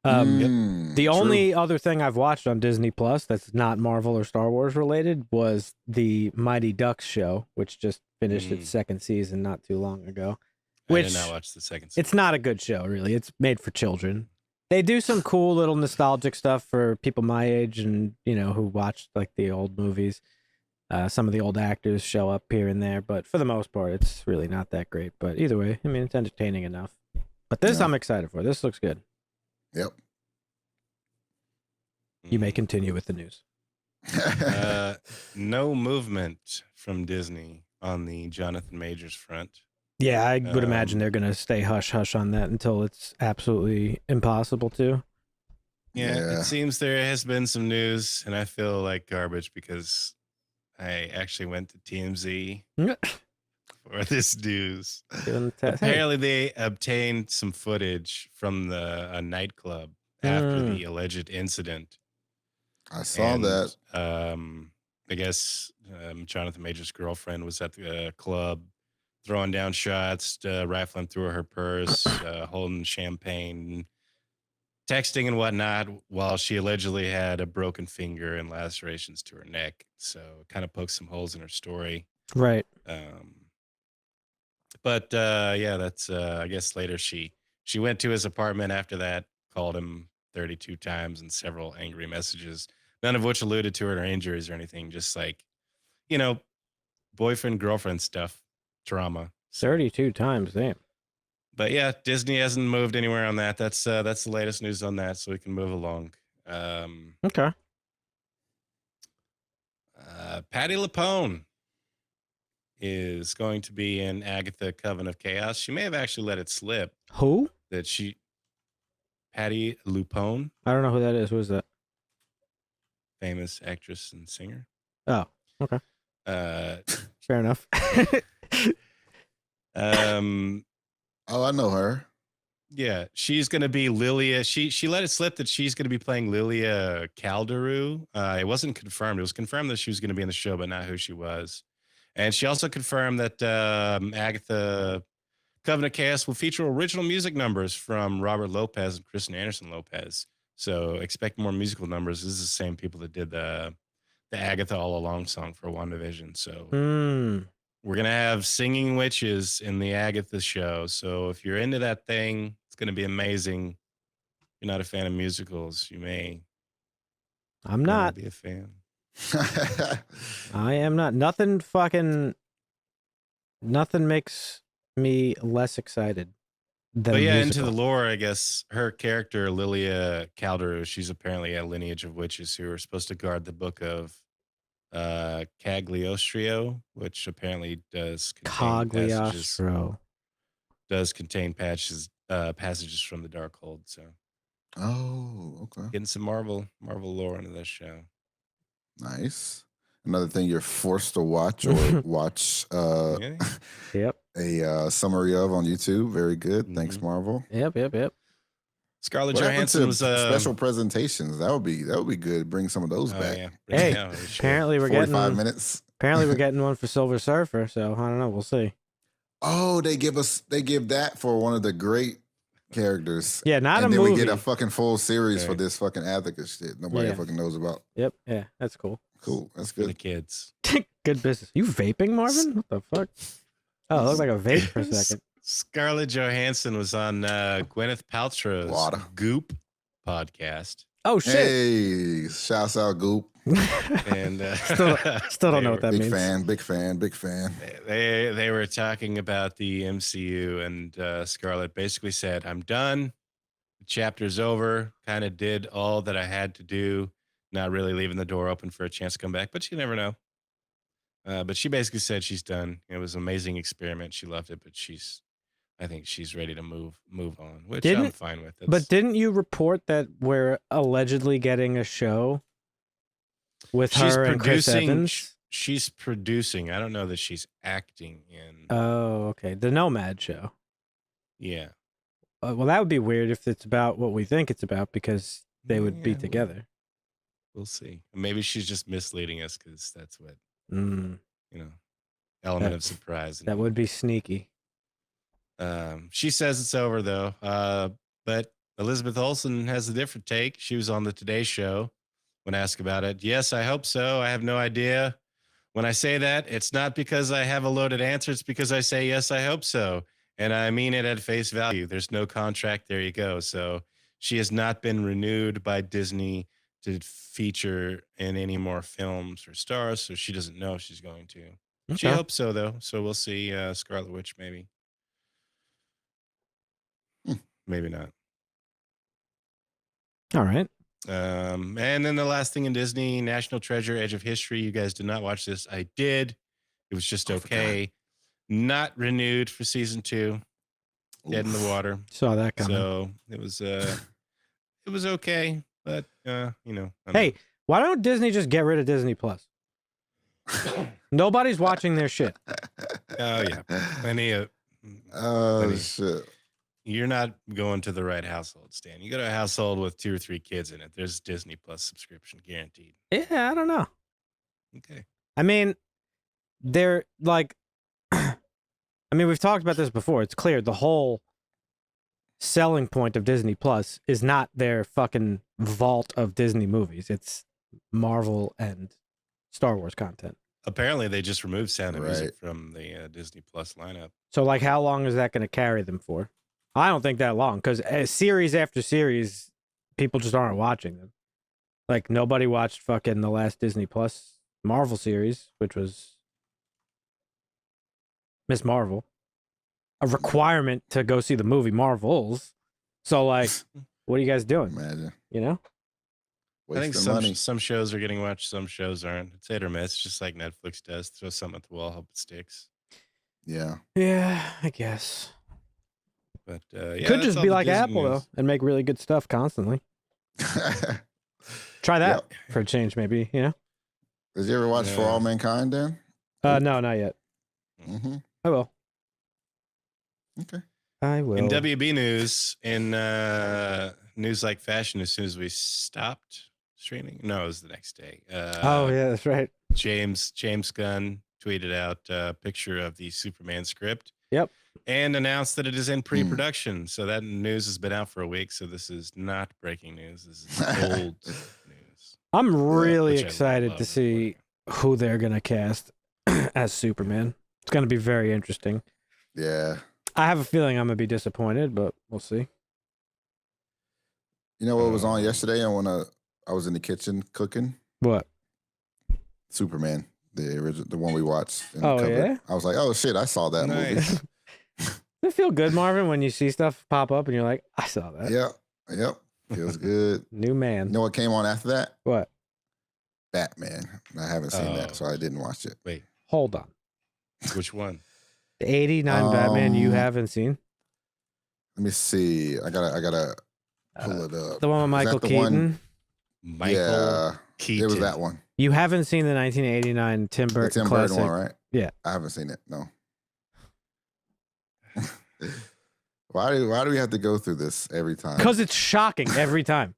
The True. only other thing I've watched on Disney Plus that's not Marvel or Star Wars related was the Mighty Ducks show, which just finished its second season not too long ago. I did not watch the second season. It's not a good show, really. It's made for children. They do some cool little nostalgic stuff for people my age and, who watched like the old movies. Some of the old actors show up here and there, but for the most part, it's really not that great. But either way, I mean, it's entertaining enough. But this I'm excited for. This looks good. Yep. You may continue with the news. No movement from Disney on the Jonathan Majors front. Yeah, I would imagine they're going to stay hush-hush on that until it's absolutely impossible to. Yeah, it seems there has been some news, and I feel like garbage because I actually went to TMZ for this news. Apparently, they obtained some footage from a nightclub after the alleged incident. I saw that. I guess Jonathan Major's girlfriend was at the club throwing down shots, rifling through her purse, holding champagne, texting and whatnot, while she allegedly had a broken finger and lacerations to her neck. So it kind of pokes some holes in her story. Right. But that's I guess later she went to his apartment after that, called him 32 times and several angry messages, none of which alluded to her injuries or anything, just like, boyfriend, girlfriend stuff, drama. 32 times, damn. But yeah, Disney hasn't moved anywhere on that. That's the latest news on that, so we can move along. Okay. Patti LuPone is going to be in Agatha Coven of Chaos. She may have actually let it slip. Who? Patti LuPone. I don't know who that is. Who is that? Famous actress and singer. Oh, okay. Fair enough. Oh, I know her. Yeah, she's going to be Lilia. She let it slip that she's going to be playing Lilia Calderu. It wasn't confirmed. It was confirmed that she was going to be in the show, but not who she was. And she also confirmed that Agatha Coven of Chaos will feature original music numbers from Robert Lopez and Kristen Anderson Lopez. So expect more musical numbers. This is the same people that did the Agatha All Along song for WandaVision. So we're going to have singing witches in the Agatha show. So if you're into that thing, it's going to be amazing. If you're not a fan of musicals, you may I'm not be a fan. I am not. Nothing makes me less excited than But yeah, musical. into the lore, I guess her character, Lilia Calderu, she's apparently a lineage of witches who are supposed to guard the book of Cagliostro, which apparently does contain passages from the Darkhold. So, okay, getting some Marvel lore into this show. Nice. Another thing you're forced to watch or watch Yep. a summary of on YouTube. Very good. Thanks, Marvel. Yep. Scarlett What Johansson was special presentations. That would be good. Bring some of those back. Yeah. Hey, apparently we're 45 getting minutes. Apparently we're getting one for Silver Surfer, so I don't know. We'll see. Oh, they give that for one of the great characters. Yeah, not and a then movie. we get a fucking full series for this fucking Advocate shit. Nobody fucking knows about. Yep. Yeah, that's cool. Cool. That's for the good. kids. Good business. You vaping, Marvin? What the fuck? Oh, it looked like a vape for a second. Scarlett Johansson was on Gwyneth Paltrow's Goop podcast. Oh shit! Hey, shouts out Goop. And still don't know what that means. Big fan. They were talking about the MCU, and Scarlett basically said, "I'm done. The chapter's over. Kind of did all that I had to do. Not really leaving the door open for a chance to come back, but you never know." But she basically said she's done. It was an amazing experiment. She loved it, but I think she's ready to move on, which I'm fine with. But didn't you report that we're allegedly getting a show with her and Chris Evans? She's producing. I don't know that she's acting in. Oh, okay. The Nomad show. Yeah. Well, that would be weird if it's about what we think it's about, because they would be together. We'll see. Maybe she's just misleading us because that's what, element of surprise. That would be sneaky. She says it's over though. But Elizabeth Olsen has a different take. She was on the Today Show when asked about it. Yes, I hope so. I have no idea. When I say that, it's not because I have a loaded answer. It's because I say, yes, I hope so. And I mean it at face value. There's no contract. There you go. So she has not been renewed by Disney to feature in any more films or stars. So she doesn't know if she's going to. She Okay. hopes so, though. So we'll see. Scarlet Witch, maybe. Maybe not. All right. And then the last thing in Disney, National Treasure, Edge of History. You guys did not watch this. I did. It was just okay. Not renewed for season 2. Dead in the water. Saw that coming. So it was okay, but Hey, why don't Disney just get rid of Disney Plus? Nobody's watching their shit. Oh yeah, Shit. You're not going to the right household, Stan. You go to a household with 2 or 3 kids in it. There's Disney Plus subscription guaranteed. Yeah, I don't know. Okay. I mean, they're like, I mean, we've talked about this before. It's clear the whole selling point of Disney Plus is not their fucking vault of Disney movies. It's Marvel and Star Wars content. Apparently, they just removed Sound of Music from the Disney Plus lineup. So, like, how long is that going to carry them for? I don't think that long, because series after series, people just aren't watching them. Like, nobody watched fucking the last Disney Plus Marvel series, which was Miss Marvel. A requirement to go see the movie Marvels. So, like, what are you guys doing? Imagine. You know? I think Wasting money. some shows are getting watched, some shows aren't. It's hit or miss, just like Netflix does. Throw something at the wall, hope it sticks. Yeah. Yeah, I guess. But yeah, Could that's just all be the like Disney Apple, news. though, and make really good stuff constantly. Try that Yep. for a change, maybe, you know? Did you ever watch For All Mankind, Dan? No, not yet. Mm-hmm. I will. Okay. I will. In WB news, in news like fashion, as soon as we stopped streaming, no, it was the next day. Oh, yeah, that's right. James Gunn tweeted out a picture of the Superman script. Yep. And announced that it is in pre-production. So that news has been out for a week. So this is not breaking news. This is old news. I'm really Which I excited love to see who they're going to cast as Superman. It's going to be very interesting. Yeah. I have a feeling I'm going to be disappointed, but we'll see. You know what was on yesterday? I was in the kitchen cooking. What? Superman, the original, the one we watched. Oh, yeah? I was like, oh shit, I saw that movie. Nice. Does it feel good, Marvin, when you see stuff pop up and you're like, I saw that? Yep. Feels good. New man. You know what came on after that? What? Batman. I haven't seen that, so I didn't watch it. Wait, Hold on. which one? The 89 Batman you haven't seen? Let me see. I gotta pull it up. The one with Is Michael that the one? Keaton? Yeah, Keaton. it was that one. You haven't seen the 1989 Tim The Burton Tim classic? Burton one, right? Yeah. I haven't seen it. No. Why do we have to go through this every time? Because it's shocking every time.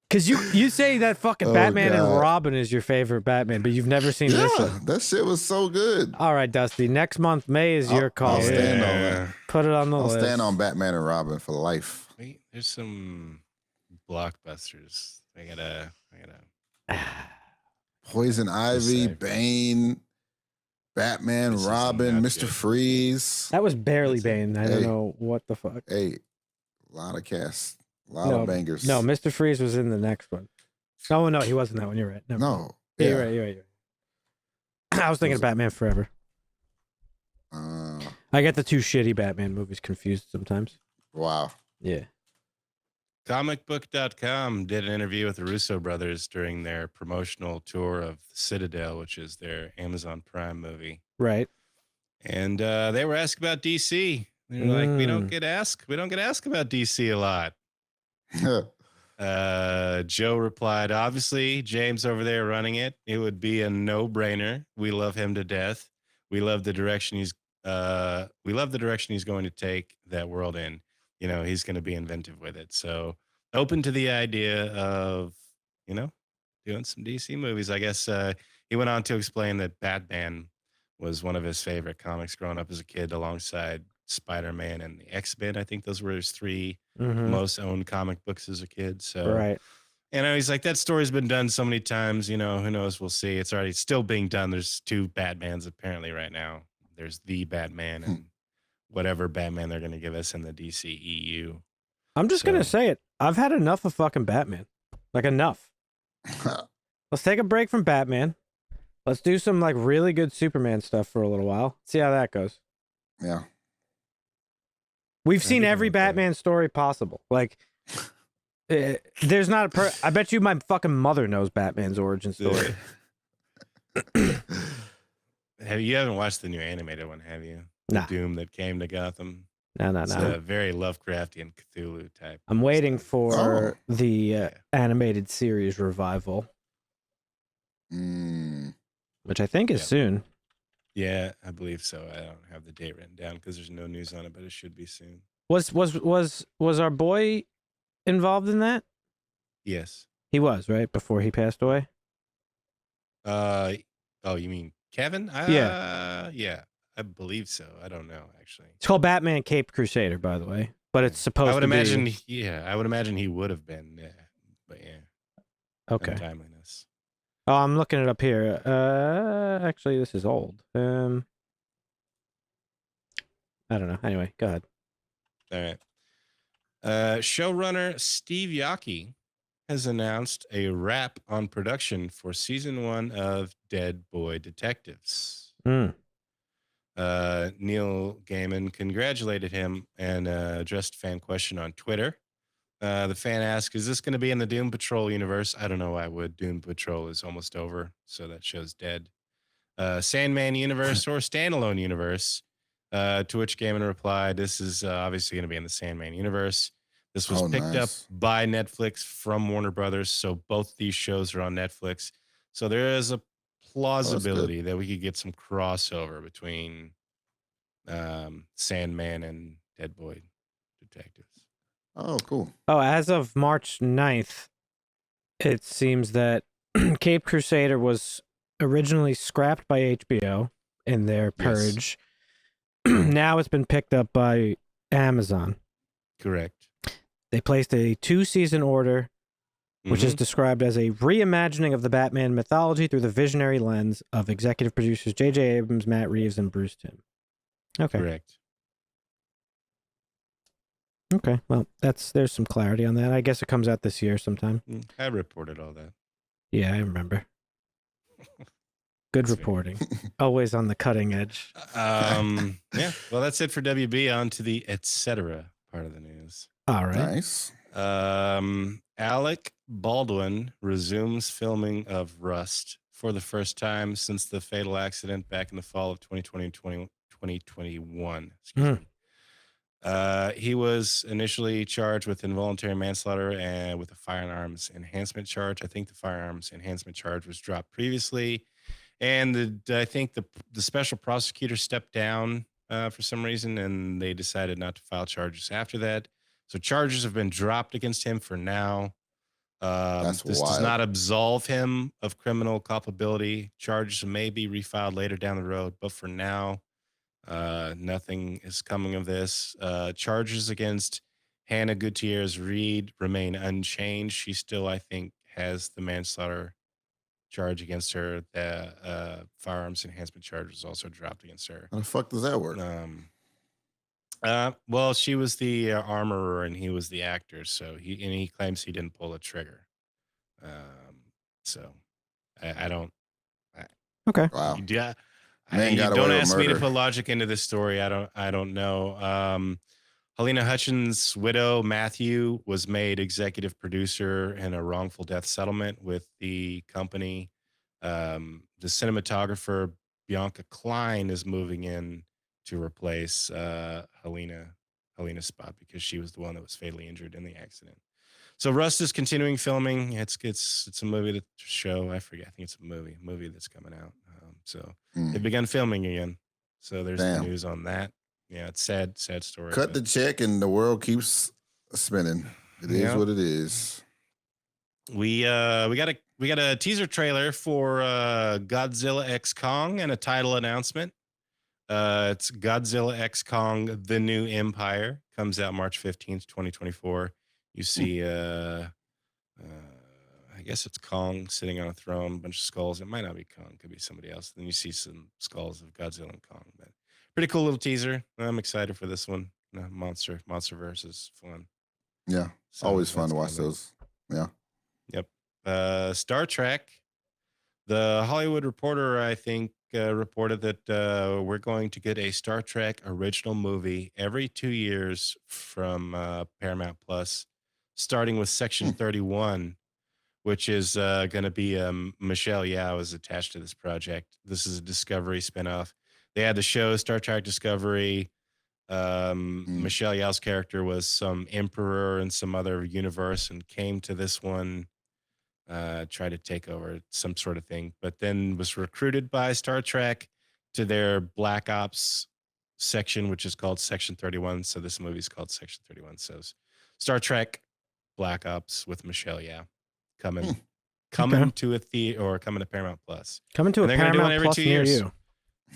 Because you say that fucking Oh, Batman and God. Robin is your favorite Batman, but you've never seen this one. That shit was so good. All right, Dusty. Next month, May is your call. I'll stand on that. Put it on the I'll list. stand on Batman and Robin for life. Wait, there's some blockbusters. I gotta. Poison Ivy, Decipher. Bane, Batman, This is Robin, not Mr. good. Freeze. That was barely That's it. Bane. I don't Hey. know what the fuck. Hey, a lot of cast, a lot of bangers. No, Mr. Freeze was in the next one. Oh, no, he wasn't that one. You're right. Never mind. No. Yeah, you're right. You're right. I was thinking of Batman Forever. I get the two shitty Batman movies confused sometimes. Wow. Yeah. Comicbook.com did an interview with the Russo brothers during their promotional tour of Citadel, which is their Amazon Prime movie. Right. And they were asked about DC. They're like, we don't get asked about DC a lot. Joe replied, obviously, James over there running it. It would be a no-brainer. We love him to death. We love the direction he's going to take that world in. You know, he's going to be inventive with it. So open to the idea of, doing some DC movies. I guess he went on to explain that Batman was one of his favorite comics growing up as a kid alongside Spider-Man, and the X-Men. I think those were his 3 Mhm. most owned comic books as a kid. So, Right. he's like, that story's been done so many times. Who knows? We'll see. It's already still being done. There's 2 Batmans apparently right now. There's the Batman and whatever Batman they're going to give us in the DCEU. I'm just gonna say it. I've had enough of fucking Batman. Like enough. Let's take a break from Batman. Let's do some like really good Superman stuff for a little while. See how that goes. Yeah. We've seen every Batman story possible. Like, there's not a I bet you my fucking mother knows Batman's origin story. You haven't watched the new animated one, have you? Nah. The Doom that came to Gotham. No. It's a very Lovecraftian Cthulhu type. I'm waiting for the Yeah. animated series revival, which I think is soon. Yeah, I believe so. I don't have the date written down because there's no news on it, but it should be soon. Was our boy involved in that? Yes. He was, right? Before he passed away? You mean Kevin? Yeah, I believe so. I don't know, actually. It's called Batman Caped Crusader, by the way. But it's supposed to be... I would imagine he would have been, but yeah. Okay. Untimeliness. Oh, I'm looking it up here. Actually, this is old. I don't know. Anyway, go ahead. All right. Showrunner Steve Yockey has announced a wrap on production for season 1 of Dead Boy Detectives. Neil Gaiman congratulated him and addressed a fan question on Twitter. The fan asked, is this going to be in the Doom Patrol universe? I don't know why I would. Doom Patrol is almost over, so that show's dead. Sandman universe or standalone universe? To which Gaiman replied, this is obviously going to be in the Sandman universe. This was picked up by Netflix from Warner Brothers, so both these shows are on Netflix. So there is a plausibility that we could get some crossover between Sandman and Dead Boy Detectives. Oh, cool. Oh, as of March 9th, it seems that Cape Crusader was originally scrapped by HBO in their purge. Yes. Now it's been picked up by Amazon. Correct. They placed a 2-season order, which is described as a reimagining of the Batman mythology through the visionary lens of executive producers J.J. Abrams, Matt Reeves, and Bruce Timm. Okay. Correct. Okay, well, there's some clarity on that. I guess it comes out this year sometime. I reported all that. Yeah, I remember. Good reporting. Always on the cutting edge. Yeah, well, that's it for WB. On to the etc. part of the news. All right. Nice. Alec Baldwin resumes filming of Rust for the first time since the fatal accident back in the fall of 2021. Excuse me. He was initially charged with involuntary manslaughter and with a firearms enhancement charge. I think the firearms enhancement charge was dropped previously, and I think the special prosecutor stepped down for some reason, and they decided not to file charges after that. So charges have been dropped against him for now. This does not absolve him of criminal culpability. Charges may be refiled later down the road, but for now, nothing is coming of this. Charges against Hannah Gutierrez Reed remain unchanged. She still, I think, has the manslaughter charge against her. The firearms enhancement charge was also dropped against her. How the fuck does that work? Well, she was the armorer and he was the actor, so he claims he didn't pull a trigger. So I don't. Okay. Wow. Yeah. Don't ask me to put logic into this story. I don't know. Helena Hutchins' widow, Matthew, was made executive producer in a wrongful death settlement with the company. The cinematographer, Bianca Klein, is moving in to replace Helena's spot because she was the one that was fatally injured in the accident. So Rust is continuing filming. It's a movie that show. I forget. I think it's a movie that's coming out. So they've begun filming again. So there's the news on that. Yeah, it's sad story. Cut the check and the world keeps spinning. It is what it is. We got a teaser trailer for Godzilla X Kong and a title announcement. It's Godzilla X Kong: The New Empire. Comes out March 15th, 2024. You see, I guess it's Kong sitting on a throne, a bunch of skulls. It might not be Kong, could be somebody else. Then you see some skulls of Godzilla and Kong. But pretty cool little teaser. I'm excited for this one. Monsterverse is fun. Yeah, So always fun that's to watch coming. those. Yeah. Yep. Star Trek. The Hollywood Reporter, I think, reported that we're going to get a Star Trek original movie every 2 years from Paramount Plus, starting with Section 31, which is going to be Michelle Yeoh is attached to this project. This is a Discovery spinoff. They had the show Star Trek Discovery. Michelle Yeoh's character was some emperor in some other universe and came to this one, tried to take over some sort of thing, but then was recruited by Star Trek to their Black Ops section, which is called Section 31. So this movie's called Section 31. So Star Trek Black Ops with Michelle Yeoh coming to a theater or coming to Paramount Plus. Coming to And a they're gonna do it Paramount every Plus 2 near years. you.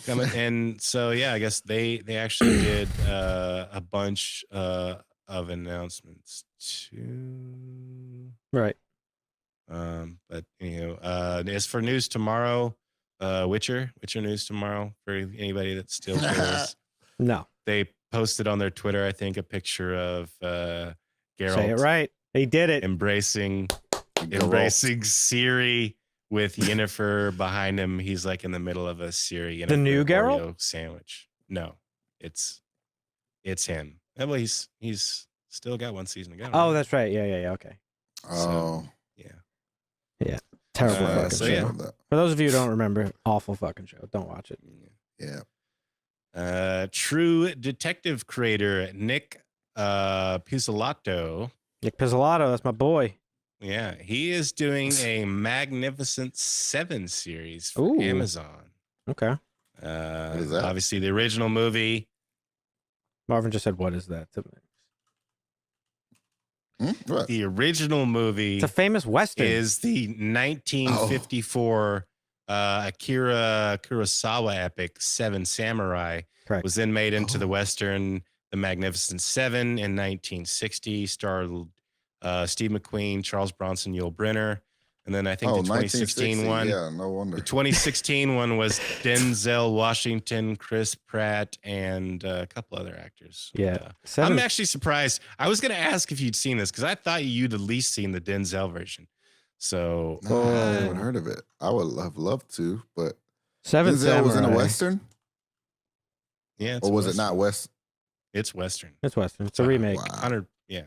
And so yeah, I guess they actually did a bunch of announcements too. Right. But as for news tomorrow, Witcher news tomorrow for anybody that still cares. No. They posted on their Twitter, I think, a picture of Geralt. Say it right. He did it. Embracing Siri with Yennefer behind him. He's like in the middle of a Siri Yennefer The new Geralt? Oreo sandwich. No, it's him. Well, he's still got one season to go. Oh, right? that's right. Yeah. Okay. Oh. Yeah. Terrible fucking so show. yeah. For those of you who don't remember, awful fucking show. Don't watch it. Yeah. True Detective creator Nick Pizzolatto. Nick Pizzolatto, that's my boy. Yeah, he is doing a Magnificent Seven series for Ooh. Amazon. Okay. is that? Obviously, the original movie. Marvin just said, "What is that?" What? The original movie It's a famous Western. is the 1954 Akira Kurosawa epic Seven Samurai. Correct. Was then made into the Western The Magnificent Seven in 1960. Starred Steve McQueen, Charles Bronson, Yul Brynner. And then I think the 2016 one. Yeah, no wonder. The 2016 one was Denzel Washington, Chris Pratt, and a couple other actors. Yeah. I'm actually surprised. I was going to ask if you'd seen this because I thought you'd at least seen the Denzel version. So No, I haven't heard of it. I would have loved to, but Seven Denzel was in a Samurai. Western? yeah, it's Or was it Western. not West? It's Western. It's Western. It's a remake. Wow. 100. Yeah.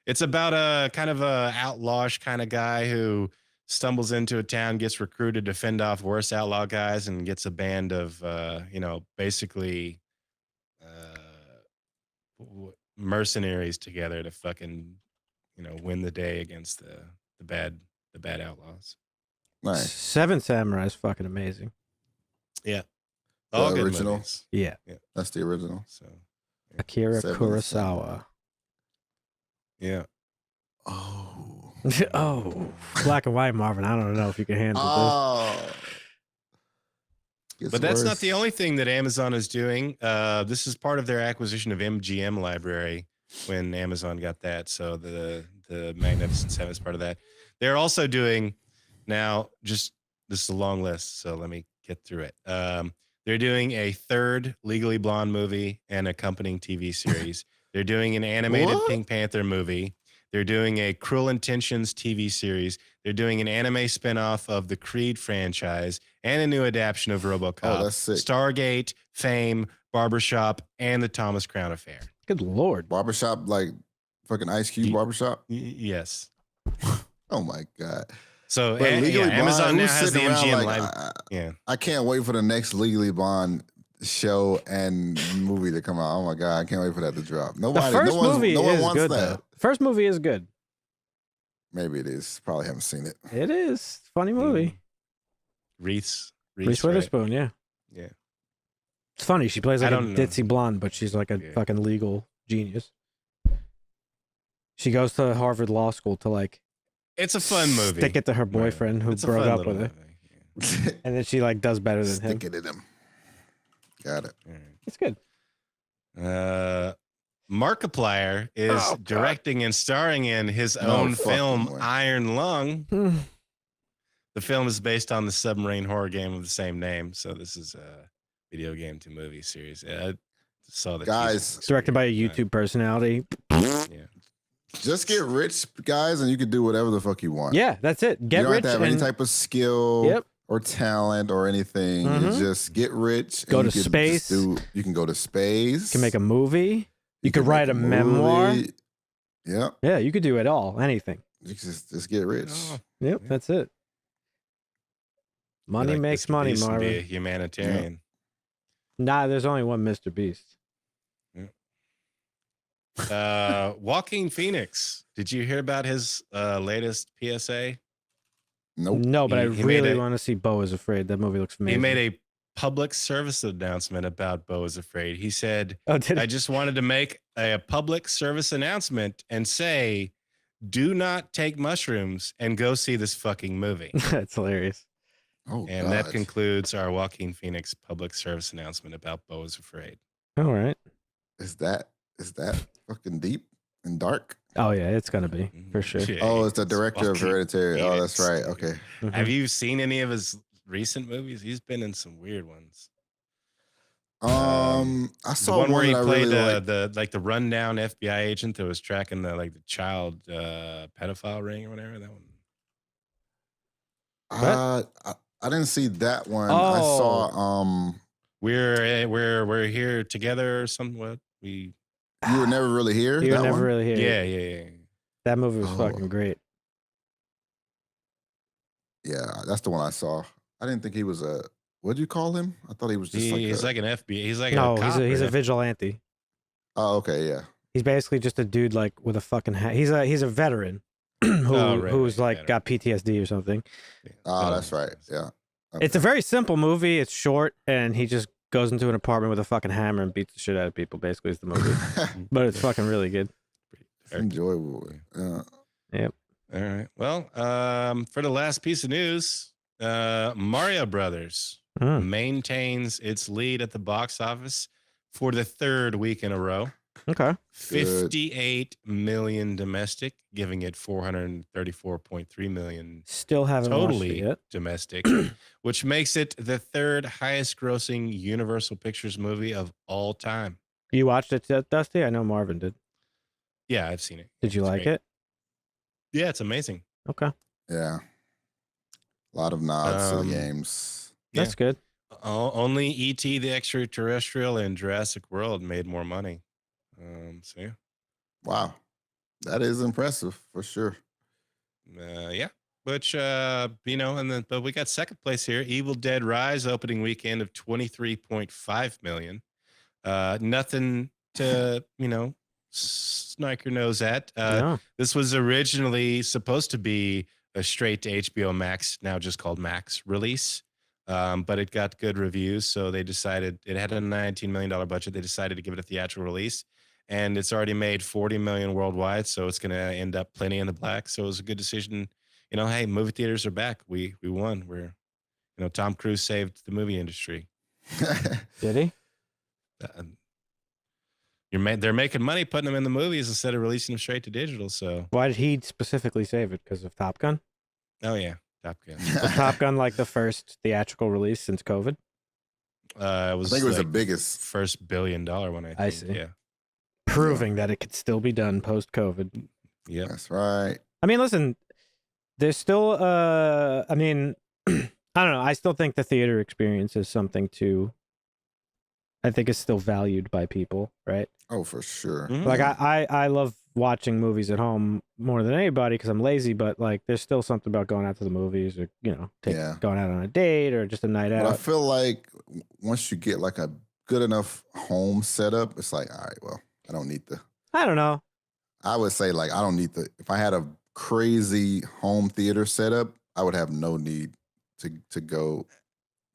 It's about a kind of a outlawish kind of guy who stumbles into a town, gets recruited to fend off worse outlaw guys, and gets a band of, basically mercenaries together to fucking, win the day against the bad outlaws. Nice. Seven Samurai is fucking amazing. Yeah. The All good original? movies. Yeah. That's the original. So, Akira Seven Kurosawa. yeah. Oh. Oh, black and white, Marvin. I don't know if you can handle Oh. But that's not the only thing that Amazon is doing. This is part of their acquisition of MGM Library when Amazon got that. So the Magnificent Seven is part of that. They're also doing now, this is a long list, so let me get through it. They're doing a third Legally Blonde movie and accompanying TV series. They're doing an animated What? Pink Panther movie. They're doing a Cruel Intentions TV series. They're doing an anime spinoff of the Creed franchise and a new adaptation of RoboCop. Oh, that's sick. Stargate, Fame, Barbershop, and the Thomas Crown Affair. Good Lord. Barbershop, like fucking Ice Cube barbershop? Yes. Oh my God. So But Legally Blonde, Amazon now who's has the sitting around MGM like, live. Yeah. I can't wait for the next Legally Blonde show and movie to come out. Oh my God, I can't wait for that to drop. The Nobody, first no one movie is wants good, that. though. First movie is good. Maybe it is. Probably haven't seen it. It is. Funny movie. Reese Reese right? Witherspoon, yeah. Yeah. It's funny. She plays like I a don't know. ditzy blonde, but she's like a Yeah. fucking legal genius. She goes to Harvard Law School to like It's a fun movie. stick it to her boyfriend who It's a broke fun up little with her. movie. Yeah. And then she like does better than him. Stick it in him. Got it. It's good. Markiplier is directing and starring in his own film, way. Iron Lung. The film is based on the submarine horror game of the same name. So this is a video game to movie series. I saw the Guys, It's directed by a YouTube personality. Yeah. just get rich, guys, and you can do whatever the fuck you want. Yeah, that's it. Get you don't rich have to have any type of skill or talent or anything. You just get rich. Go and to you can space. You can go to space. You can make a movie. You could write a memoir. Yep. Yeah, you could do it all. Anything. You just get rich. Yep, that's it. Money Like makes Mr. money, Beast and Marvin. be a humanitarian. Nah, there's only one Mr. Beast. Joaquin Phoenix. Did you hear about his latest PSA? Nope. No, but I He really want to see Beau is Afraid. That movie looks amazing. He made a public service announcement about Beau is Afraid. He said, Oh, did I just wanted to make a public service announcement and say, do not take mushrooms and go see this fucking movie. That's hilarious. Oh, And that concludes our Joaquin Phoenix public service announcement about Beau is Afraid. All right. Is that fucking deep and dark? Oh, yeah, it's going to be for sure. Yeah, Oh, it's the director of Joaquin Hereditary. Oh, that's Phoenix. right. Okay. Mhm. Have you seen any of his recent movies? He's been in some weird ones. I The saw one where he that I played really liked. the rundown FBI agent that was tracking the child pedophile ring or whatever. That one. I didn't see that one. I saw Oh. We're here together or something. What we You Were Never Really Here. You were that never one? really here. yeah. That movie was Oh. fucking great. Yeah, that's the one I saw. I didn't think he was a. What'd you call him? I thought he was just He's like. like an FBI. He's like No, a cop, he's a right? vigilante. Oh, okay, yeah. He's basically just a dude like with a fucking hat. He's a veteran who's right, like got PTSD or something. Oh, that's right. Yeah. It's a very simple movie. It's short, and he just goes into an apartment with a fucking hammer and beats the shit out of people. Basically, is the movie. But it's fucking really good. It's enjoyable. Yeah. Yep. All right. Well, for the last piece of news, Mario Brothers maintains its lead at the box office for the third week in a row. Okay. 58 million domestic, giving it 434.3 million Still haven't watched totally it yet. domestic, which makes it the third highest grossing Universal Pictures movie of all time. You watched it, Dusty? I know Marvin did. Yeah, I've seen it. Did you It's like great. it? Yeah, it's amazing. Okay. Yeah. A lot of nods to the Um, games. That's good. Only E.T. the Extraterrestrial and Jurassic World made more money. So yeah. Wow. That is impressive for sure. Yeah. Which but we got second place here. Evil Dead Rise opening weekend of 23.5 million. Nothing to, snark your nose at. No. This was originally supposed to be a straight to HBO Max, now just called Max release. But it got good reviews, so they decided it had a $19 million budget. They decided to give it a theatrical release, and it's already made 40 million worldwide, so it's going to end up plenty in the black. So it was a good decision. Hey, movie theaters are back. We won. Tom Cruise saved the movie industry. Did he? They're making money putting them in the movies instead of releasing them straight to digital. So Why did he specifically save it? Because of Top Gun? oh yeah, Top Gun. Was Top Gun like the first theatrical release since COVID? It was I think it was the like biggest. first $1 billion one. I think. I see. Yeah. Proving that it could still be done post COVID. Yep. That's right. I mean, listen, there's still, I don't know. I still think the theater experience is something I think is still valued by people, right? Oh, for sure. Mhm. Like I love watching movies at home more than anybody because I'm lazy, but like there's still something about going out to the movies or, going out on a date or just a night But I out. feel like once you get like a good enough home setup, it's like, all right, well, I don't need I don't know. I would say like I don't need if I had a crazy home theater setup, I would have no need to go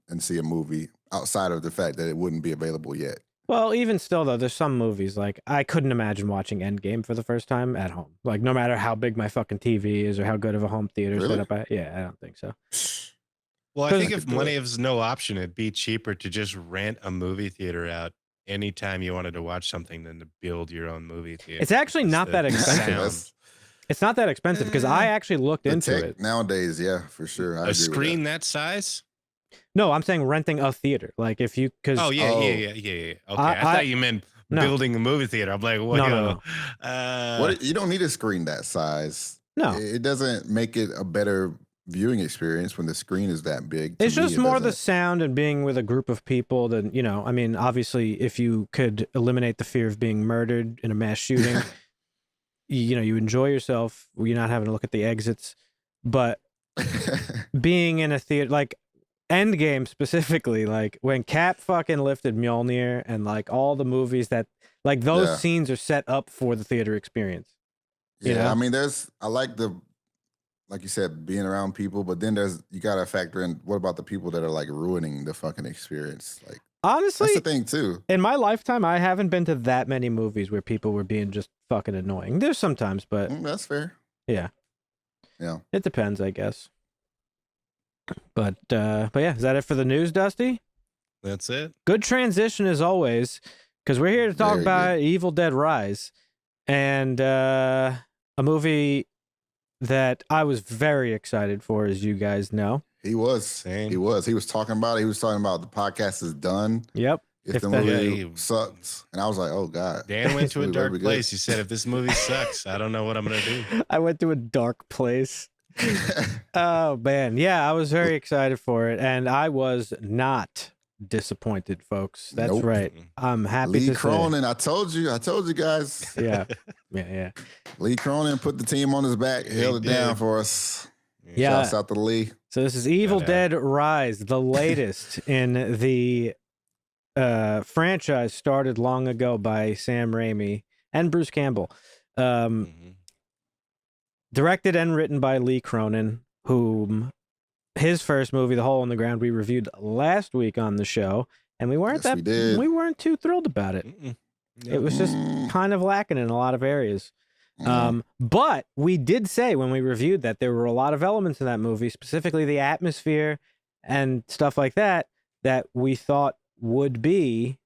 and see a movie outside of the fact that it wouldn't be available yet. Well, even still, though, there's some movies like I couldn't imagine watching Endgame for the first time at home. Like, no matter how big my fucking TV is or how good of a home theater Really? setup I don't think so. Well, I 'Cause- think if money is no option, it'd be cheaper to just rent a movie theater out anytime you wanted to watch something than to build your own movie theater. It's actually It's not the that expensive. sound. It's not that expensive because I actually looked The into tech it. nowadays, yeah, for sure. I A agree screen that size? No, I'm saying renting a theater. Like if you, because Oh, yeah. Okay, I thought you meant no. building a movie theater. I'm like, what? No. What you don't need a screen that size. No. It doesn't make it a better viewing experience when the screen is that big. To It's me, just it more the doesn't- sound and being with a group of people than, I mean, obviously, if you could eliminate the fear of being murdered in a mass shooting, you enjoy yourself. You're not having to look at the exits. But being in a theater, like Endgame specifically, like when Cap fucking lifted Mjolnir and like all the movies that, like those Yeah. scenes are set up for the theater experience. You Yeah, know? I mean, I like like you said, being around people, but then you got to factor in what about the people that are like ruining the fucking experience? Like, Honestly, that's the thing too. in my lifetime, I haven't been to that many movies where people were being just fucking annoying. There's sometimes, but That's fair. yeah. Yeah. It depends, I guess. But yeah, is that it for the news, Dusty? That's it. Good transition as always, because we're here to talk Very about Evil Dead Rise, and a movie that I was very excited for, as you guys know. He was. Same. He was. He was talking about it. He was talking about the podcast is done. Yep. If If the that- movie Yeah, sucks. And I was like, oh God. Dan went to a This movie better dark be good. place. He said, if this movie sucks, I don't know what I'm going to do. I went to a dark place. Oh man, yeah, I was very excited for it, and I was not disappointed, folks. That's Nope. right. I'm happy Lee to Cronin, I told you guys. say. Yeah. Lee Cronin put the team on his back, He held it down did. for us. Yeah. Shouts out to Lee. So this is Evil Shout out. Dead Rise, the latest in the franchise started long ago by Sam Raimi and Bruce Campbell. Mhm. Directed and written by Lee Cronin, whom his first movie, The Hole in the Ground, we reviewed last week on the show, and we weren't Yes, we did. we weren't too thrilled about it. Mm-mm. It was just kind of lacking in a lot of areas. But we did say when we reviewed that there were a lot of elements in that movie, specifically the atmosphere and stuff like that, that we thought would be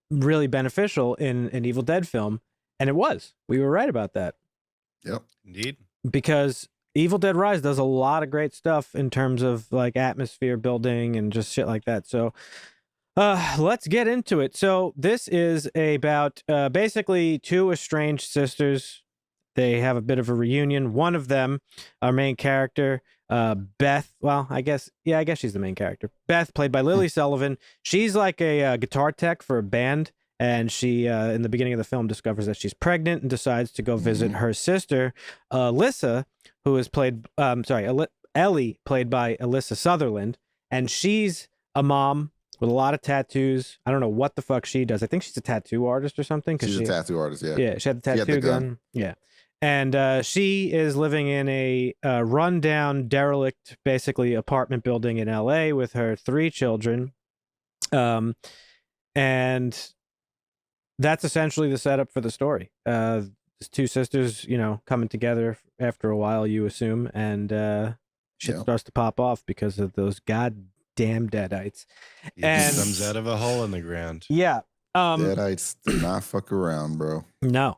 really beneficial in an Evil Dead film. And it was. We were right about that. Yep. Indeed. Because Evil Dead Rise does a lot of great stuff in terms of like atmosphere building and just shit like that. So let's get into it. So this is about basically two estranged sisters. They have a bit of a reunion. One of them, our main character, Beth. Well, I guess she's the main character. Beth, played by Lily Sullivan. She's like a guitar tech for a band. And she, in the beginning of the film, discovers that she's pregnant and decides to go visit her sister, Alyssa, who is played, Ellie, played by Alyssa Sutherland. And she's a mom with a lot of tattoos. I don't know what the fuck she does. I think she's a tattoo artist or something. She's a tattoo artist, yeah. Yeah, she had the She had tattoo the gun. gun. Yeah. And she is living in a rundown, derelict, basically apartment building in LA with her 3 children. And that's essentially the setup for the story. There's 2 sisters, coming together after a while, you assume, and shit Yeah. starts to pop off because of those goddamn deadites. It And- comes out of a hole in the ground. Yeah. Deadites do not fuck around, bro. No.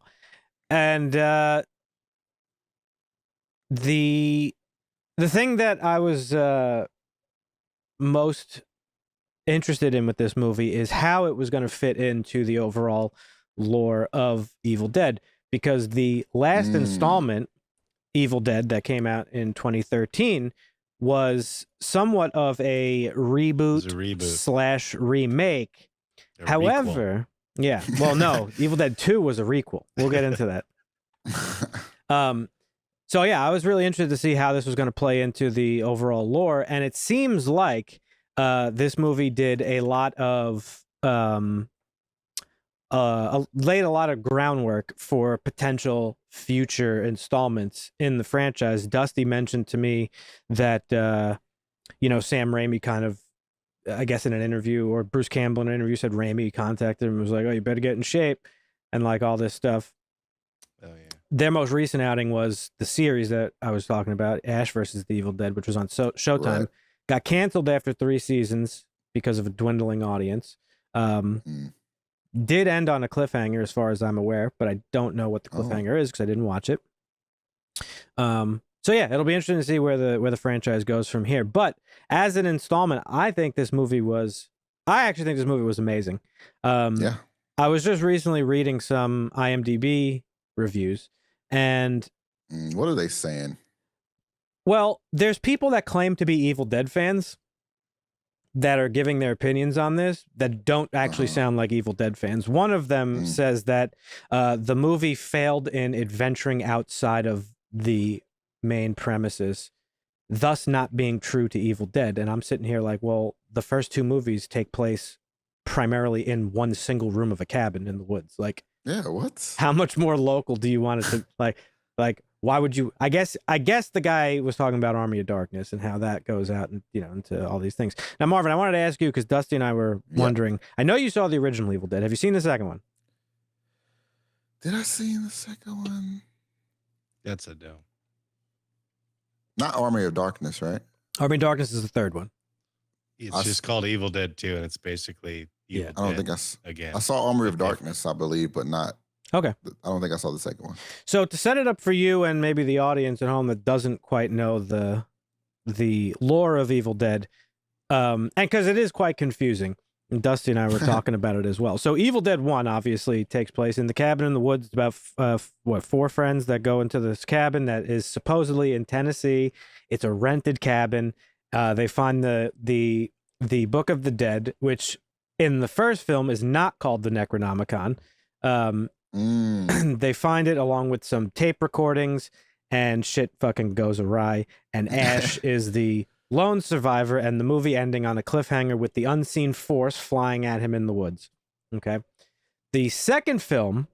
And the thing that I was most interested in with this movie is how it was going to fit into the overall lore of Evil Dead, because the last installment, Evil Dead, that came out in 2013 was somewhat of a reboot, It was a reboot. slash remake. A requel. However, yeah, well, no, Evil Dead 2 was a requel. We'll get into that. So yeah, I was really interested to see how this was going to play into the overall lore, and it seems like this movie did a lot of laid a lot of groundwork for potential future installments in the franchise. Dusty mentioned to me that Sam Raimi kind of, I guess in an interview, or Bruce Campbell in an interview, said Raimi contacted him and was like, "Oh, you better get in shape," and like all this stuff. Oh, yeah. Their most recent outing was the series that I was talking about, Ash versus the Evil Dead, which was on Showtime. Right. got canceled after 3 seasons because of a dwindling audience. Did end on a cliffhanger as far as I'm aware, but I don't know what the cliffhanger is because I didn't watch it. So yeah, it'll be interesting to see where the franchise goes from here. But as an installment, I actually think this movie was amazing. Yeah. I was just recently reading some IMDb reviews, and What are they saying? well, there's people that claim to be Evil Dead fans that are giving their opinions on this that don't actually sound like Evil Dead fans. One of them says that the movie failed in adventuring outside of the main premises, thus not being true to Evil Dead. And I'm sitting here like, well, the first 2 movies take place primarily in one single room of a cabin in the woods. Like, Yeah, what? how much more local do you want it to like why would you? I guess the guy was talking about Army of Darkness and how that goes out and into all these things. Now, Marvin, I wanted to ask you because Dusty and I were wondering. I know you saw the original Evil Dead. Have you seen the second one? Did I see the second one? That's a no. Not Army of Darkness, right? Army of Darkness is the third one. It's just called Evil Dead 2, and it's basically Evil I don't Dead think again. I saw Army of Darkness, I believe, but not. Okay. I don't think I saw the second one. So to set it up for you and maybe the audience at home that doesn't quite know the lore of Evil Dead, and because it is quite confusing, and Dusty and I were talking about it as well. So Evil Dead 1 obviously takes place in the cabin in the woods. It's about 4 friends that go into this cabin that is supposedly in Tennessee. It's a rented cabin. They find the Book of the Dead, which in the first film is not called the Necronomicon. They find it along with some tape recordings, and shit fucking goes awry. And Ash is the lone survivor, and the movie ending on a cliffhanger with the unseen force flying at him in the woods. Okay. The second film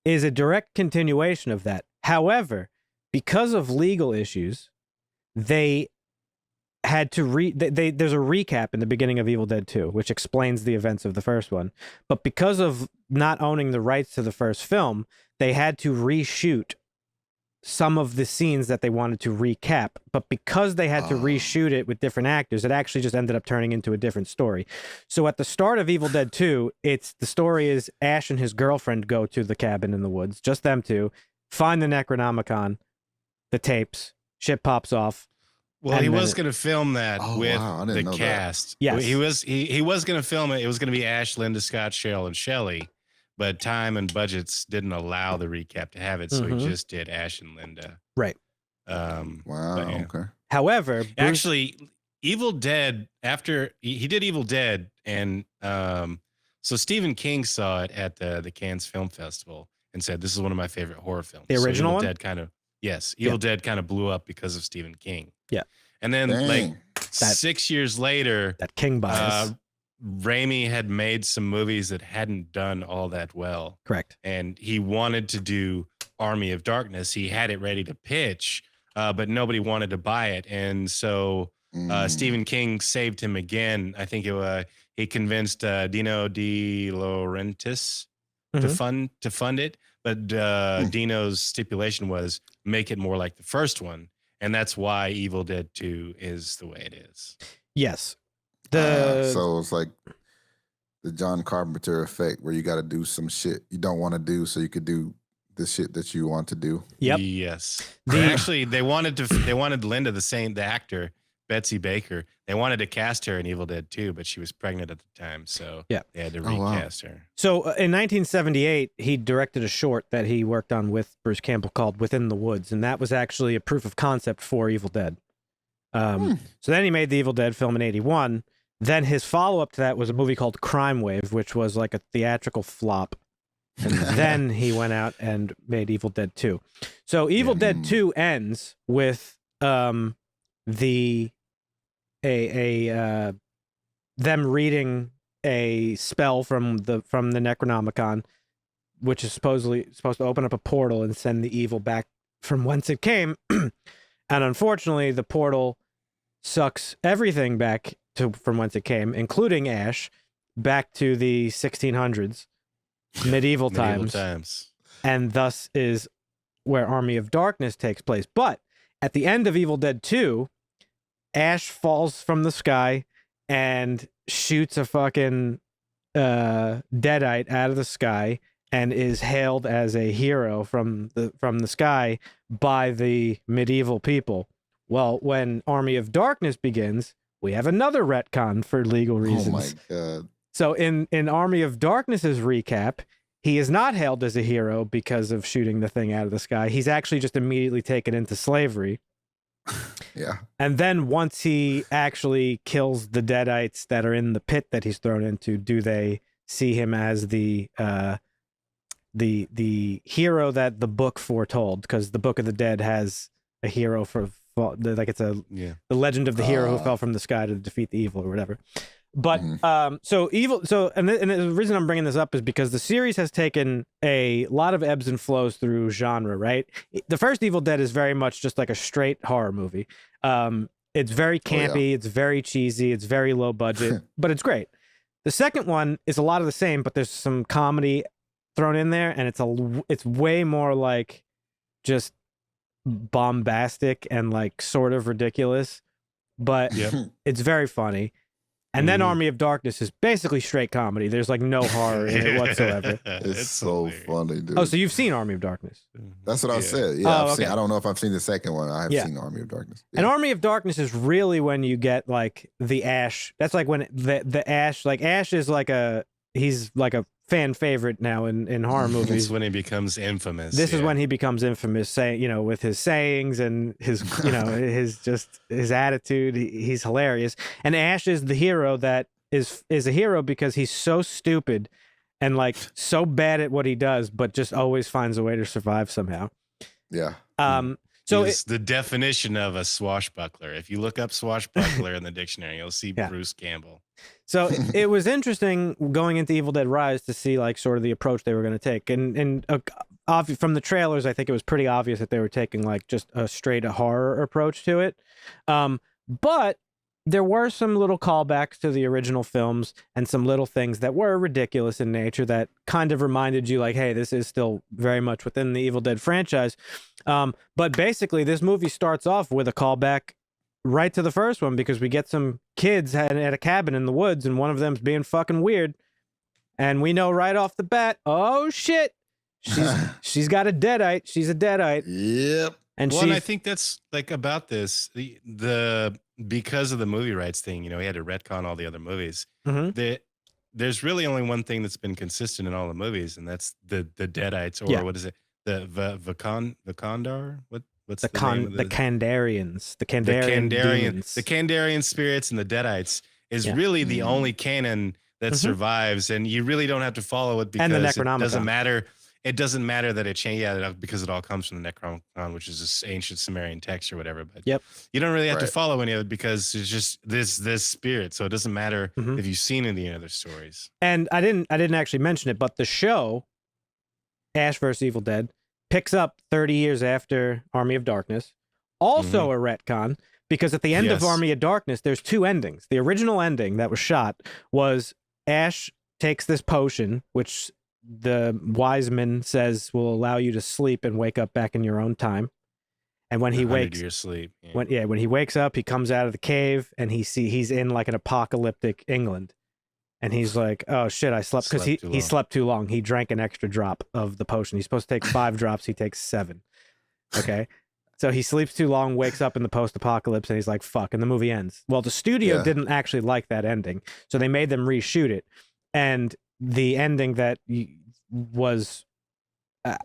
is a direct continuation of that. However, because of legal issues, they had to there's a recap in the beginning of Evil Dead 2, which explains the events of the first one. But because of not owning the rights to the first film, they had to reshoot some of the scenes that they wanted to recap. But because they had to reshoot it with different actors, it actually just ended up turning into a different story. So at the start of Evil Dead 2, the story is Ash and his girlfriend go to the cabin in the woods, just them two, find the Necronomicon, the tapes, shit pops off. Well, he was going to film that with the cast. Yes. He was going to film it. It was going to be Ash, Linda Scott, Cheryl, and Shelley, but time and budgets didn't allow the recap to have it, so he just did Ash and Linda. Right. Okay. However, actually, Evil Dead, after he did Evil Dead, and so Stephen King saw it at the Cannes Film Festival and said, "This is one of my favorite horror films." The original one? Evil Dead kind of blew up because of Stephen King. Yeah. And then 6 years later, that King bias. Raimi had made some movies that hadn't done all that well. Correct. And he wanted to do Army of Darkness. He had it ready to pitch, but nobody wanted to buy it. And so Stephen King saved him again. I think he convinced Dino De Laurentiis to fund it. But Dino's stipulation was make it more like the first one. And that's why Evil Dead 2 is the way it is. Yes. So it's like the John Carpenter effect where you got to do some shit you don't want to do so you could do the shit that you want to do. Yep. Yes. Actually, they wanted Linda, the actor, Betsy Baker. They wanted to cast her in Evil Dead 2, but she was pregnant at the time, so they had to recast her. So in 1978, he directed a short that he worked on with Bruce Campbell called Within the Woods, and that was actually a proof of concept for Evil Dead. So then he made the Evil Dead film in 81. Then his follow-up to that was a movie called Crime Wave, which was like a theatrical flop. And then he went out and made Evil Dead 2. So Evil Dead 2 ends with them reading a spell from the Necronomicon, which is supposed to open up a portal and send the evil back from whence it came. And unfortunately, the portal sucks everything back from whence it came, including Ash, back to the 1600s, medieval times. And thus is where Army of Darkness takes place. But at the end of Evil Dead 2, Ash falls from the sky and shoots a fucking deadite out of the sky and is hailed as a hero from the sky by the medieval people. Well, when Army of Darkness begins, we have another retcon for legal reasons. Oh my god. So in Army of Darkness's recap, he is not hailed as a hero because of shooting the thing out of the sky. He's actually just immediately taken into slavery. Yeah. And then once he actually kills the deadites that are in the pit that he's thrown into, do they see him as the hero that the book foretold? Because the Book of the Dead has a hero for like it's the legend of the hero who fell from the sky to defeat the evil or whatever. But and the reason I'm bringing this up is because the series has taken a lot of ebbs and flows through genre, right? The first Evil Dead is very much just like a straight horror movie. It's very campy, it's very cheesy, it's very low budget, but it's great. The second one is a lot of the same, but there's some comedy thrown in there, and it's way more like just bombastic and like sort of ridiculous, but it's very funny. And then Army of Darkness is basically straight comedy. There's like no horror in it whatsoever. It's so funny, dude. Oh, so you've seen Army of Darkness? That's what I said. Yeah, Oh, I've seen, okay. I don't know if I've seen the second one. I have seen Army of Darkness. Yeah. And Army of Darkness is really when you get like the Ash. That's like when the Ash, like Ash is like he's like a fan favorite now in horror movies. This is when he becomes infamous. This is when he becomes infamous, saying, with his sayings and his, his attitude. He's hilarious. And Ash is the hero that is a hero because he's so stupid and like so bad at what he does, but just always finds a way to survive somehow. Yeah. So it's the definition of a swashbuckler. If you look up swashbuckler in the dictionary, you'll see Bruce Campbell. So it was interesting going into Evil Dead Rise to see like sort of the approach they were going to take, and from the trailers, I think it was pretty obvious that they were taking like just a straight horror approach to it. But there were some little callbacks to the original films and some little things that were ridiculous in nature that kind of reminded you like, hey, this is still very much within the Evil Dead franchise. But basically, this movie starts off with a callback right to the first one because we get some kids at a cabin in the woods and one of them's being fucking weird. And we know right off the bat, oh shit, she's got a deadite. She's a deadite. Yep. And I think that's like about this, the because of the movie rights thing, he had to retcon all the other movies. There's really only one thing that's been consistent in all the movies, and that's the deadites, or what is it? The Vakandar? What's the name of the Kandarians. The Kandarian spirits and the deadites is really the only canon that survives, and you really don't have to follow it because it doesn't matter. It doesn't matter that it changed, because it all comes from the Necronomicon, which is this ancient Sumerian text or whatever. But you don't really have to follow any of it because it's just this spirit. So it doesn't matter if you've seen any other stories. And I didn't actually mention it, but the show Ash vs. Evil Dead picks up 30 years after Army of Darkness. Also a retcon, because at the end of Army of Darkness, there's two endings. The original ending that was shot was Ash takes this potion, which the wise man says will allow you to sleep and wake up back in your own time. And when he wakes, years sleep. when he wakes up, he comes out of the cave and he's in like an apocalyptic England. And he's like, oh shit, I slept because he slept too long. He drank an extra drop of the potion. He's supposed to take 5 drops. He takes 7. Okay. So he sleeps too long, wakes up in the post-apocalypse, and he's like, fuck, and the movie ends. Well, the studio didn't actually like that ending, so they made them reshoot it. And the ending that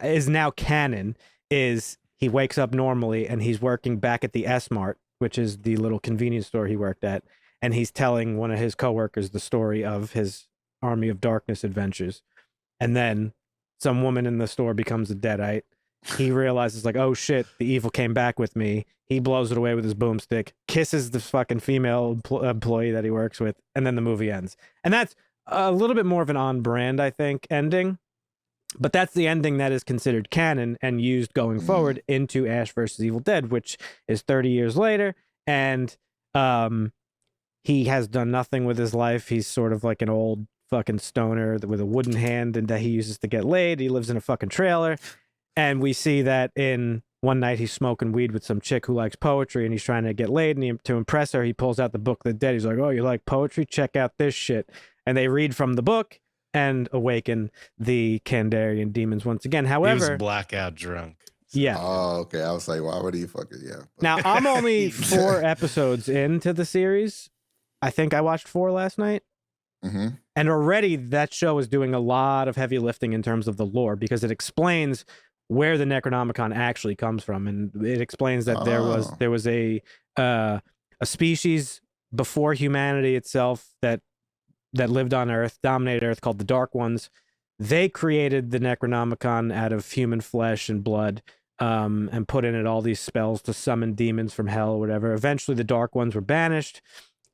is now canon is he wakes up normally, and he's working back at the S-Mart, which is the little convenience store he worked at, and he's telling one of his coworkers the story of his Army of Darkness adventures. And then some woman in the store becomes a deadite. He realizes like, oh shit, the evil came back with me. He blows it away with his boomstick, kisses the fucking female employee that he works with, and then the movie ends. And that's a little bit more of an on-brand, I think, ending. But that's the ending that is considered canon and used going forward into Ash vs. Evil Dead, which is 30 years later. And he has done nothing with his life. He's sort of like an old fucking stoner with a wooden hand and that he uses to get laid. He lives in a fucking trailer. And we see that in one night he's smoking weed with some chick who likes poetry, and he's trying to get laid, and to impress her, he pulls out the book of the dead. He's like, "Oh, you like poetry? Check out this shit." And they read from the book and awaken the Kandarian demons once again. He However, was blackout drunk. yeah. Oh, okay. I was like, why would he fucking Now, I'm only 4 episodes into the series. I think I watched 4 last night. Mm-hmm. And already that show is doing a lot of heavy lifting in terms of the lore, because it explains where the Necronomicon actually comes from. And it explains that there was a species before humanity itself that lived on Earth, dominated Earth, called the Dark Ones. They created the Necronomicon out of human flesh and blood, and put in it all these spells to summon demons from hell or whatever. Eventually, the Dark Ones were banished,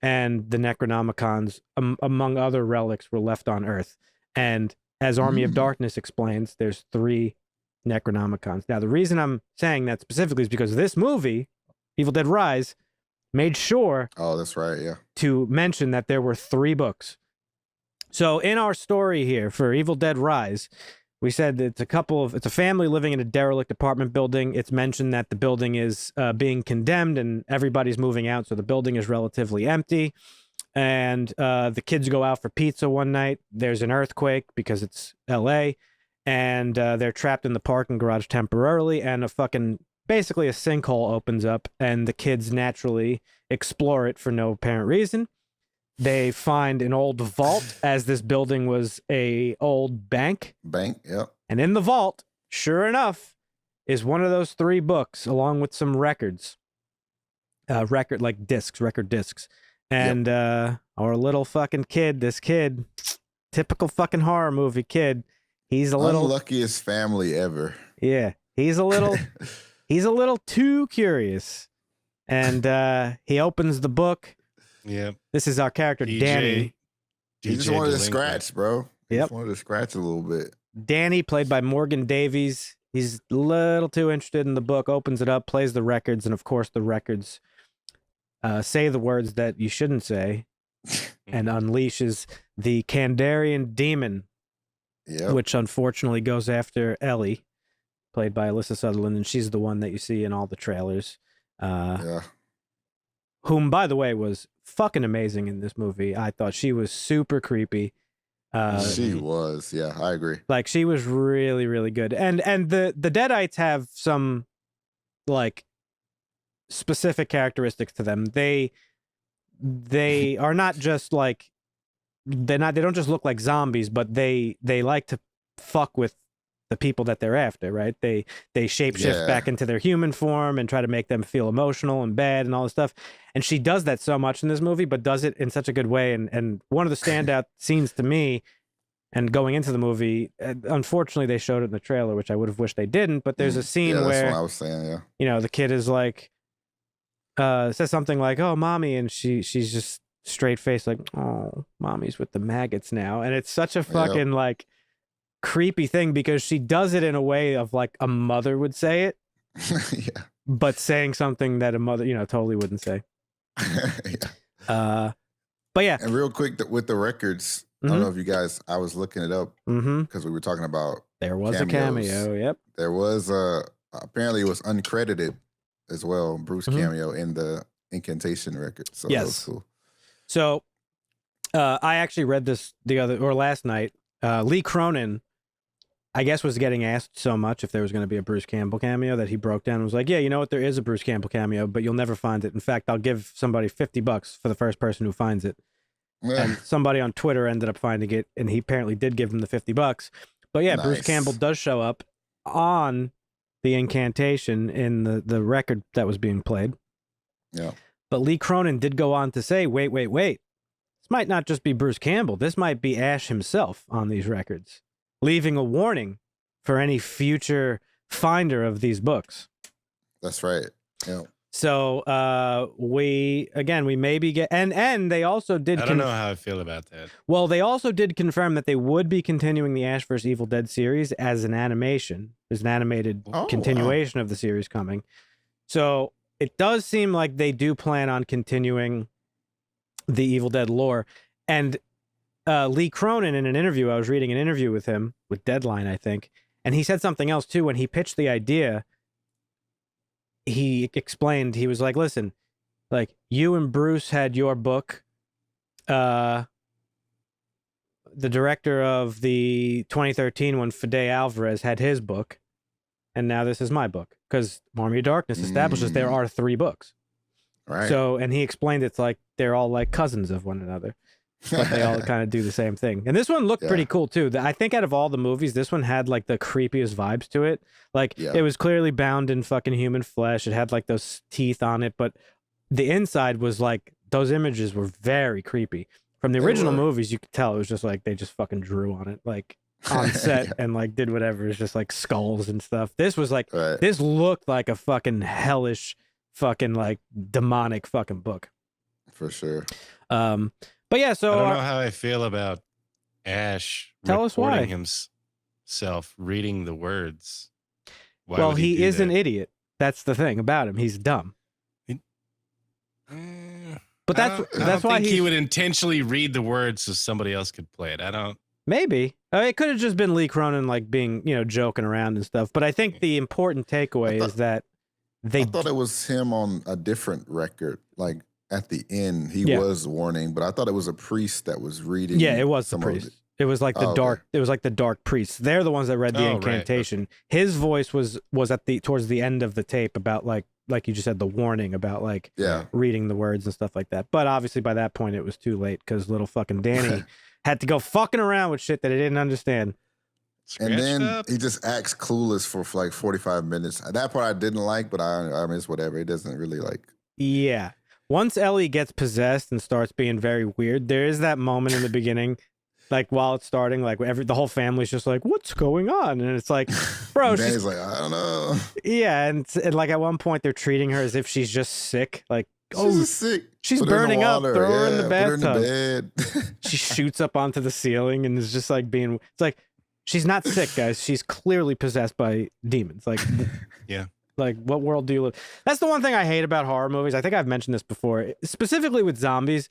and the Necronomicons, among other relics, were left on Earth. And as Army of Darkness explains, there's 3 Necronomicons. Now, the reason I'm saying that specifically is because this movie, Evil Dead Rise, made sure that's right, yeah, to mention that there were 3 books. So in our story here for Evil Dead Rise, we said that it's a family living in a derelict apartment building. It's mentioned that the building is being condemned and everybody's moving out, so the building is relatively empty. And the kids go out for pizza one night. There's an earthquake because it's LA, and they're trapped in the parking garage temporarily, and basically a sinkhole opens up, and the kids naturally explore it for no apparent reason. They find an old vault, as this building was a old bank. Yep. And in the vault, sure enough, is one of those 3 books, along with some records. Record discs. And our little fucking kid, this kid, typical fucking horror movie kid, he's a little unluckiest family ever. Yeah. He's a little too curious. And he opens the book. Yep. This is our character, Danny. He just wanted to scratch, bro. He Yep. just wanted to scratch a little bit. Danny, played by Morgan Davies. He's a little too interested in the book, opens it up, plays the records, and of course the records say the words that you shouldn't say, and unleashes the Kandarian demon, which unfortunately goes after Ellie, played by Alyssa Sutherland, and she's the one that you see in all the trailers. Whom, by the way, was fucking amazing in this movie. I thought she was super creepy. She was, yeah, I agree. Like, she was really, really good. And the Deadites have some like specific characteristics to them. They are not just like they don't just look like zombies, but they like to fuck with the people that they're after, right? They shapeshift back into their human form and try to make them feel emotional and bad and all this stuff. And she does that so much in this movie, but does it in such a good way. And one of the standout scenes to me, and going into the movie, unfortunately they showed it in the trailer, which I would have wished they didn't, but there's a scene that's where what I was saying, the kid is like says something like, "Oh, mommy," and she's just straight faced like, "Oh, mommy's with the maggots now." And it's such a fucking like creepy thing, because she does it in a way of like a mother would say it, but saying something that a mother totally wouldn't say. But yeah, and real quick with the records, I don't know if you guys, I was looking it up because we were talking about there was cameos. a cameo. Yep, there was apparently it was uncredited as well, Bruce cameo in the incantation record. So that was cool. So I actually read this last night. Lee Cronin, I guess, was getting asked so much if there was going to be a Bruce Campbell cameo that he broke down and was like, "Yeah, you know what? There is a Bruce Campbell cameo, but you'll never find it. In fact, I'll give somebody $50 for the first person who finds it." And somebody on Twitter ended up finding it, and he apparently did give him the $50. But yeah, nice. Bruce Campbell does show up on the incantation in the record that was being played. Yeah. But Lee Cronin did go on to say, wait. This might not just be Bruce Campbell. This might be Ash himself on these records, leaving a warning for any future finder of these books. That's right. Yeah. So we maybe get and they also did. I don't know how I feel about that. Well, they also did confirm that they would be continuing the Ash vs. Evil Dead series as an animation. There's an animated continuation of the series coming. So it does seem like they do plan on continuing the Evil Dead lore. And Lee Cronin, in an interview, I was reading an interview with him with Deadline, I think, and he said something else too when he pitched the idea. he explained, he was like, listen, like you and Bruce had your book. The director of the 2013 one, Fede Alvarez, had his book, and now this is my book, because Army of Darkness establishes there are 3 books. Right. So, and he explained it's like they're all like cousins of one another, but they all kind of do the same thing. And this one looked pretty cool too. I think out of all the movies, this one had like the creepiest vibes to it. Like it was clearly bound in fucking human flesh. It had like those teeth on it, but the inside was like, those images were very creepy. From the original movies, you could tell it was just like they just fucking drew on it, like on set and like did whatever. It's just like skulls and stuff. This was like, this looked like a fucking hellish, fucking like demonic fucking book. For sure. But yeah, so I don't know how I feel about Ash tell us why himself reading the words. Why well, would he is that? an idiot. That's the thing about him. He's dumb. But that's why he would intentionally read the words so somebody else could play it. I don't. Maybe it could have just been Lee Cronin like being, you know, joking around and stuff. But I think the important takeaway is that I thought it was him on a different record. Like at the end, he was warning, but I thought it was a priest that was reading. Yeah, it was the priest. It was like the dark. It was like the dark priests. They're the ones that read the incantation. Right. His voice was at the towards the end of the tape about like you just said, the warning about like reading the words and stuff like that. But obviously by that point it was too late because little fucking Danny had to go fucking around with shit that he didn't understand. And then he just acts clueless for like 45 minutes. That part I didn't like, but I mean, it's whatever. It doesn't really like. Yeah. Once Ellie gets possessed and starts being very weird, there is that moment in the beginning, like while it's starting, like the whole family's just like, what's going on? And it's like, bro, she's like, I don't know. Yeah. And like at one point they're treating her as if she's just sick. Like, she's sick. She's burning up. Throw her in the bathtub. Put her in the bed. She shoots up onto the ceiling and is just like it's like, she's not sick, guys. She's clearly possessed by demons. Like, yeah. Like, what world do you live? That's the one thing I hate about horror movies. I think I've mentioned this before, specifically with zombies.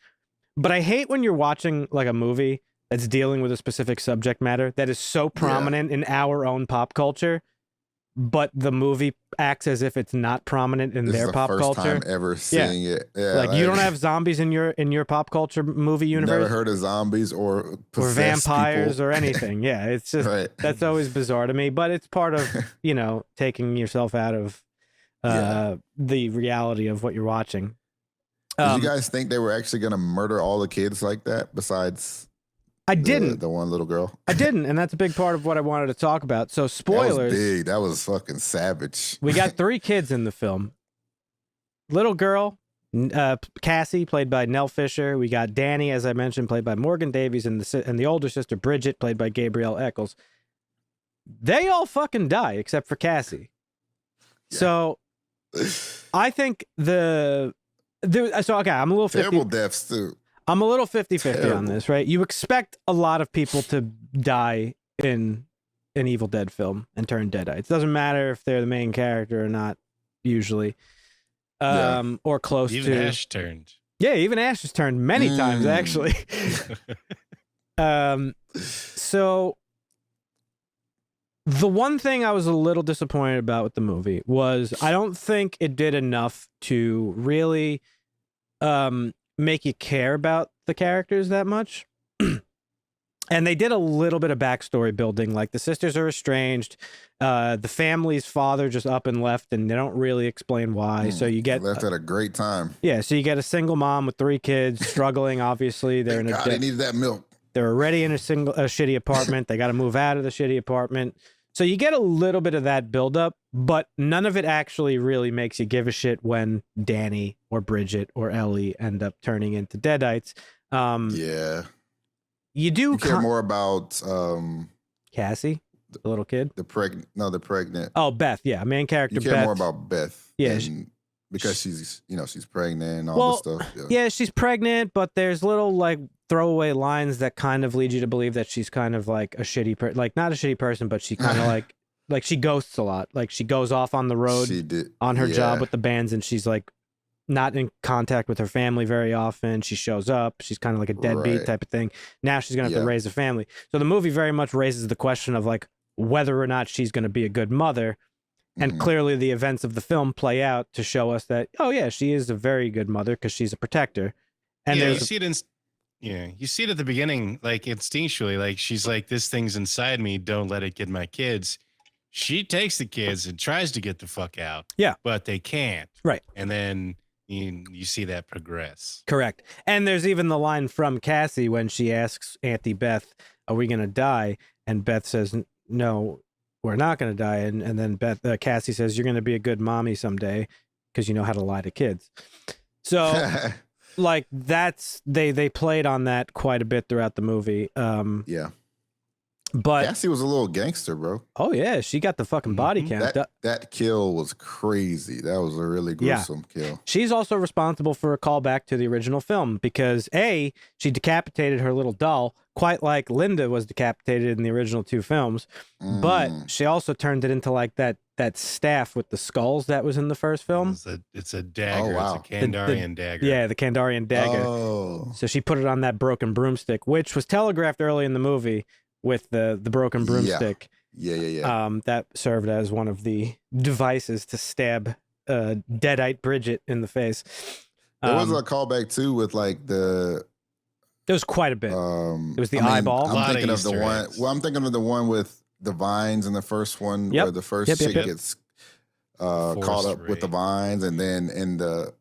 But I hate when you're watching like a movie that's dealing with a specific subject matter that is so prominent in our own pop culture, but the movie acts as if it's not prominent in their pop culture. This is the first time ever seeing it. Yeah, like you don't have zombies in your pop culture movie universe. Never heard of zombies or vampires people. Or anything. Yeah, it's just that's always bizarre to me. But it's part of taking yourself out of the reality of what you're watching. Did you guys think they were actually going to murder all the kids like that? Besides. I didn't. The one little girl. I didn't, and that's a big part of what I wanted to talk about. So spoilers. That was big. That was fucking savage. We got 3 kids in the film. Little girl, Cassie, played by Nell Fisher. We got Danny, as I mentioned, played by Morgan Davies, and the older sister, Bridget, played by Gabrielle Echols. They all fucking die, except for Cassie. Yeah. So I think so okay, I'm a little 50. Terrible deaths, too. I'm a little 50-50 on this, right? You expect a lot of people to die in an Evil Dead film and turn deadites. It doesn't matter if they're the main character or not, usually. Or close even to. Even Ash turned. Yeah, even Ash has turned many times, actually. So, the one thing I was a little disappointed about with the movie was I don't think it did enough to really make you care about the characters that much. And they did a little bit of backstory building, like the sisters are estranged, the family's father just up and left, and they don't really explain why. So you get left at a great time. Yeah, so you get a single mom with 3 kids struggling. Obviously, they're they needed that milk. They're already in a shitty apartment. They got to move out of the shitty apartment. So you get a little bit of that buildup, but none of it actually really makes you give a shit when Danny or Bridget or Ellie end up turning into deadites. You care more about Cassie, the little kid, the pregnant. Oh, Beth, yeah, main character. You care Beth. more about Beth, yeah, because she's pregnant and all this stuff. Yeah, she's pregnant, but there's little like throwaway lines that kind of lead you to believe that she's kind of like a shitty like not a shitty person, but she kind of like she ghosts a lot. Like she goes off on the road on her job with the bands, and she's like not in contact with her family very often. She shows up. She's kind of like a deadbeat type of thing. Now she's going to have to raise a family. So the movie very much raises the question of like whether or not she's going to be a good mother. And clearly the events of the film play out to show us that, oh yeah, she is a very good mother because she's a protector. And you see it you see it at the beginning, like instinctually, like she's like, this thing's inside me, don't let it get my kids. She takes the kids and tries to get the fuck out. Yeah. But they can't. Right. And then you see that progress. Correct. And there's even the line from Cassie when she asks Auntie Beth, are we going to die? And Beth says, no, we're not going to die. And then Cassie says, you're going to be a good mommy someday because you know how to lie to kids. So like that's they played on that quite a bit throughout the movie. Yeah. But Cassie was a little gangster, bro. oh yeah, she got the fucking body count. That kill was crazy. That was a really gruesome kill. She's also responsible for a callback to the original film because she decapitated her little doll, quite like Linda was decapitated in the original 2 films. But she also turned it into like that staff with the skulls that was in the first film. It's a dagger. Oh, wow. It's a Kandarian dagger. Yeah, the Kandarian dagger. Oh. So she put it on that broken broomstick, which was telegraphed early in the movie with the broken broomstick. Yeah. That served as one of the devices to stab deadite Bridget in the face. There was a callback too with like the. There was quite a bit. It was the eyeball. I'm thinking of the one. Well, I'm thinking of the one with the vines in the first one, where the first chick gets caught up with the vines, and then in the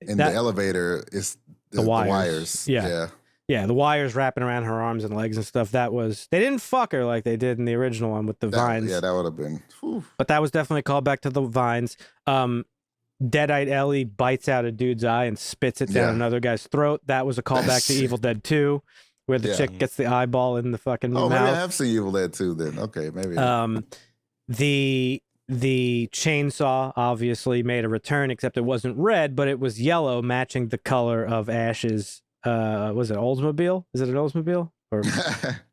elevator is the wires. Yeah, the wires wrapping around her arms and legs and stuff. They didn't fuck her like they did in the original one with the vines. Yeah, that would have been. Whew. But that was definitely a callback to the vines. Deadite Ellie bites out a dude's eye and spits it down another guy's throat. That was a callback to Evil Dead 2, where the chick gets the eyeball in the fucking mouth. Maybe I have seen Evil Dead 2 then. Okay, maybe. The chainsaw obviously made a return, except it wasn't red, but it was yellow, matching the color of Ash's. Was it Oldsmobile? Is it an Oldsmobile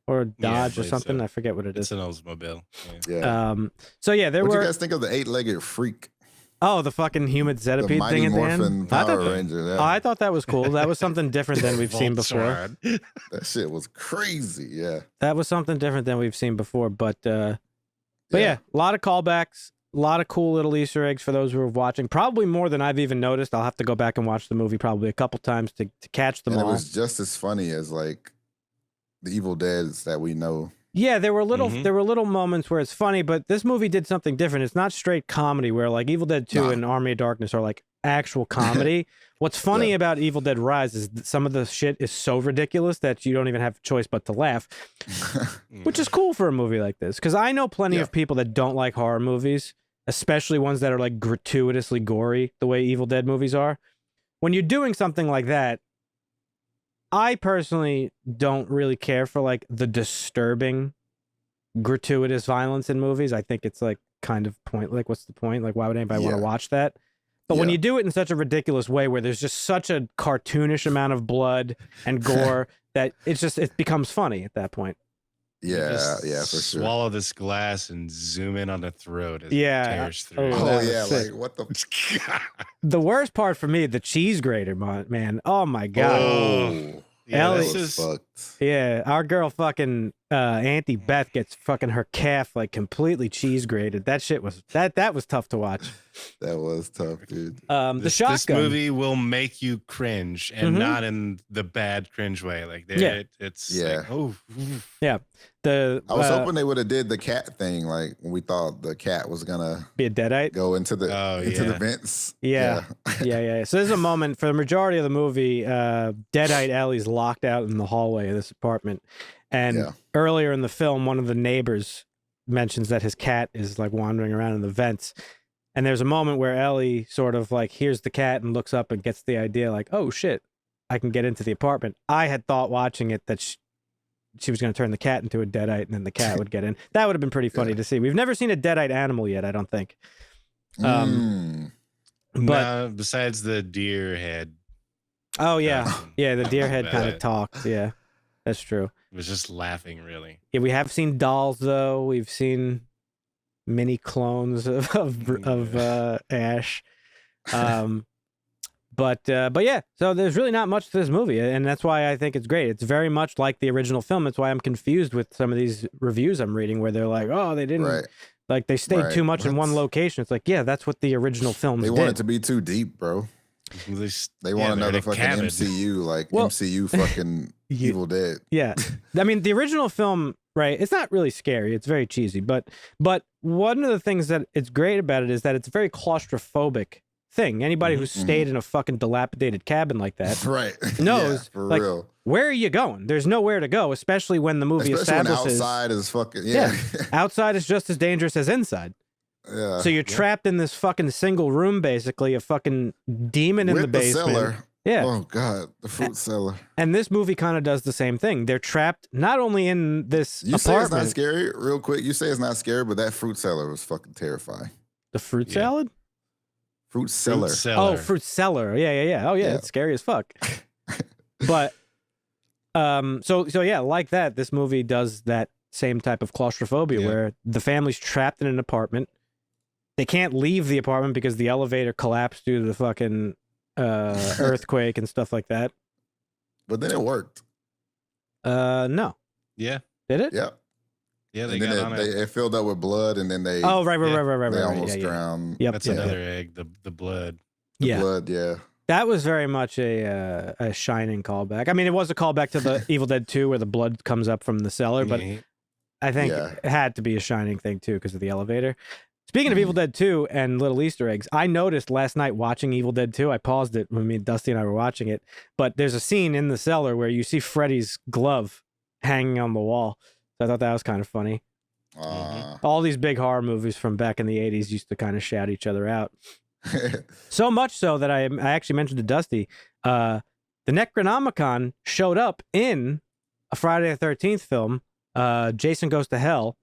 or a Dodge or something? So. I forget what it is. It's an Oldsmobile. Yeah. So yeah, what do you guys think of the 8-legged freak? Oh, the fucking human centipede thing at the end. I thought that was cool. That was something different than we've seen before. That shit was crazy. Yeah. That was something different than we've seen before. But yeah, a lot of callbacks. A lot of cool little Easter eggs for those who are watching. Probably more than I've even noticed. I'll have to go back and watch the movie probably a couple times to catch them all. It was just as funny as like the Evil Deads that we know. Yeah, there were little moments where it's funny, but this movie did something different. It's not straight comedy where like Evil Dead 2 and Army of Darkness are like actual comedy. What's funny about Evil Dead Rise is that some of the shit is so ridiculous that you don't even have a choice but to laugh, which is cool for a movie like this. Because I know plenty of people that don't like horror movies, especially ones that are like gratuitously gory the way Evil Dead movies are. When you're doing something like that, I personally don't really care for like the disturbing gratuitous violence in movies. I think it's like kind of like what's the point? Like why would anybody want to watch that? But when you do it in such a ridiculous way where there's just such a cartoonish amount of blood and gore that it becomes funny at that point. Yeah, for sure. Swallow this glass and zoom in on the throat as it tears through. Like what the? The worst part for me, the cheese grater, man. Oh my god. Oh, Ellie, this is fucked. Yeah, our girl fucking Auntie Beth gets fucking her calf like completely cheese grated. That shit was that was tough to watch. That was tough, dude. The shotgun. This movie will make you cringe, and not in the bad cringe way. Like it's like, yeah. I was hoping they would have did the cat thing, like when we thought the cat was gonna be a deadite, go into the the vents. Yeah. So there's a moment for the majority of the movie. Deadite Ellie's locked out in the hallway of this apartment, and earlier in the film, one of the neighbors mentions that his cat is like wandering around in the vents. And there's a moment where Ellie sort of like hears the cat and looks up and gets the idea like, oh shit, I can get into the apartment. I had thought watching it that she was going to turn the cat into a deadite and then the cat would get in. That would have been pretty funny to see. We've never seen a deadite animal yet, I don't think. But besides the deer head. Oh yeah. The deer head kind of talks. Yeah, that's true. It was just laughing, really. Yeah, we have seen dolls though. We've seen mini clones of Ash. But yeah, so there's really not much to this movie, and that's why I think it's great. It's very much like the original film. That's why I'm confused with some of these reviews I'm reading where they're like, oh, they didn't Like they stayed Right. too much in What? one location. It's like, yeah, that's what the original films They did. want it to be too deep, bro. They want another fucking MCU, like MCU fucking Evil Dead. Yeah. I mean, the original film, right, it's not really scary. It's very cheesy. But one of the things that it's great about it is that it's a very claustrophobic thing. Anybody who's stayed in a fucking dilapidated cabin like that Right. knows, for like, real. where are you going? There's nowhere to go, especially when the movie Especially when establishes. outside is fucking, Outside is just as dangerous as inside. Yeah. So you're trapped in this fucking single room, basically, a fucking demon in With the basement. cellar. Yeah. Oh, God. The fruit cellar. And this movie kind of does the same thing. They're trapped not only in this You say it's apartment. not scary? Real quick, you say it's not scary, but that fruit cellar was fucking terrifying. The fruit salad? Fruit cellar. Oh, fruit cellar. Yeah. Oh, yeah. It's scary as fuck. But, so yeah, like that, this movie does that same type of claustrophobia where the family's trapped in an apartment. They can't leave the apartment because the elevator collapsed due to the fucking earthquake and stuff like that. But then it worked. No. Yeah. Did it? Yeah. Yeah, they And got then on it. it filled up with blood, and then they Oh, right. they almost drowned. Yep. That's yep, another yep. egg, the blood. Yeah. Blood, yeah. That was very much a Shining callback. I mean, it was a callback to the Evil Dead 2 where the blood comes up from the cellar, but I think it had to be a Shining thing too because of the elevator. Speaking of Evil Dead 2 and little Easter eggs, I noticed last night watching Evil Dead 2, I paused it when me and Dusty and I were watching it, but there's a scene in the cellar where you see Freddy's glove hanging on the wall. So I thought that was kind of funny. All these big horror movies from back in the 80s used to kind of shout each other out. So much so that I actually mentioned to Dusty, the Necronomicon showed up in a Friday the 13th film, Jason Goes to Hell.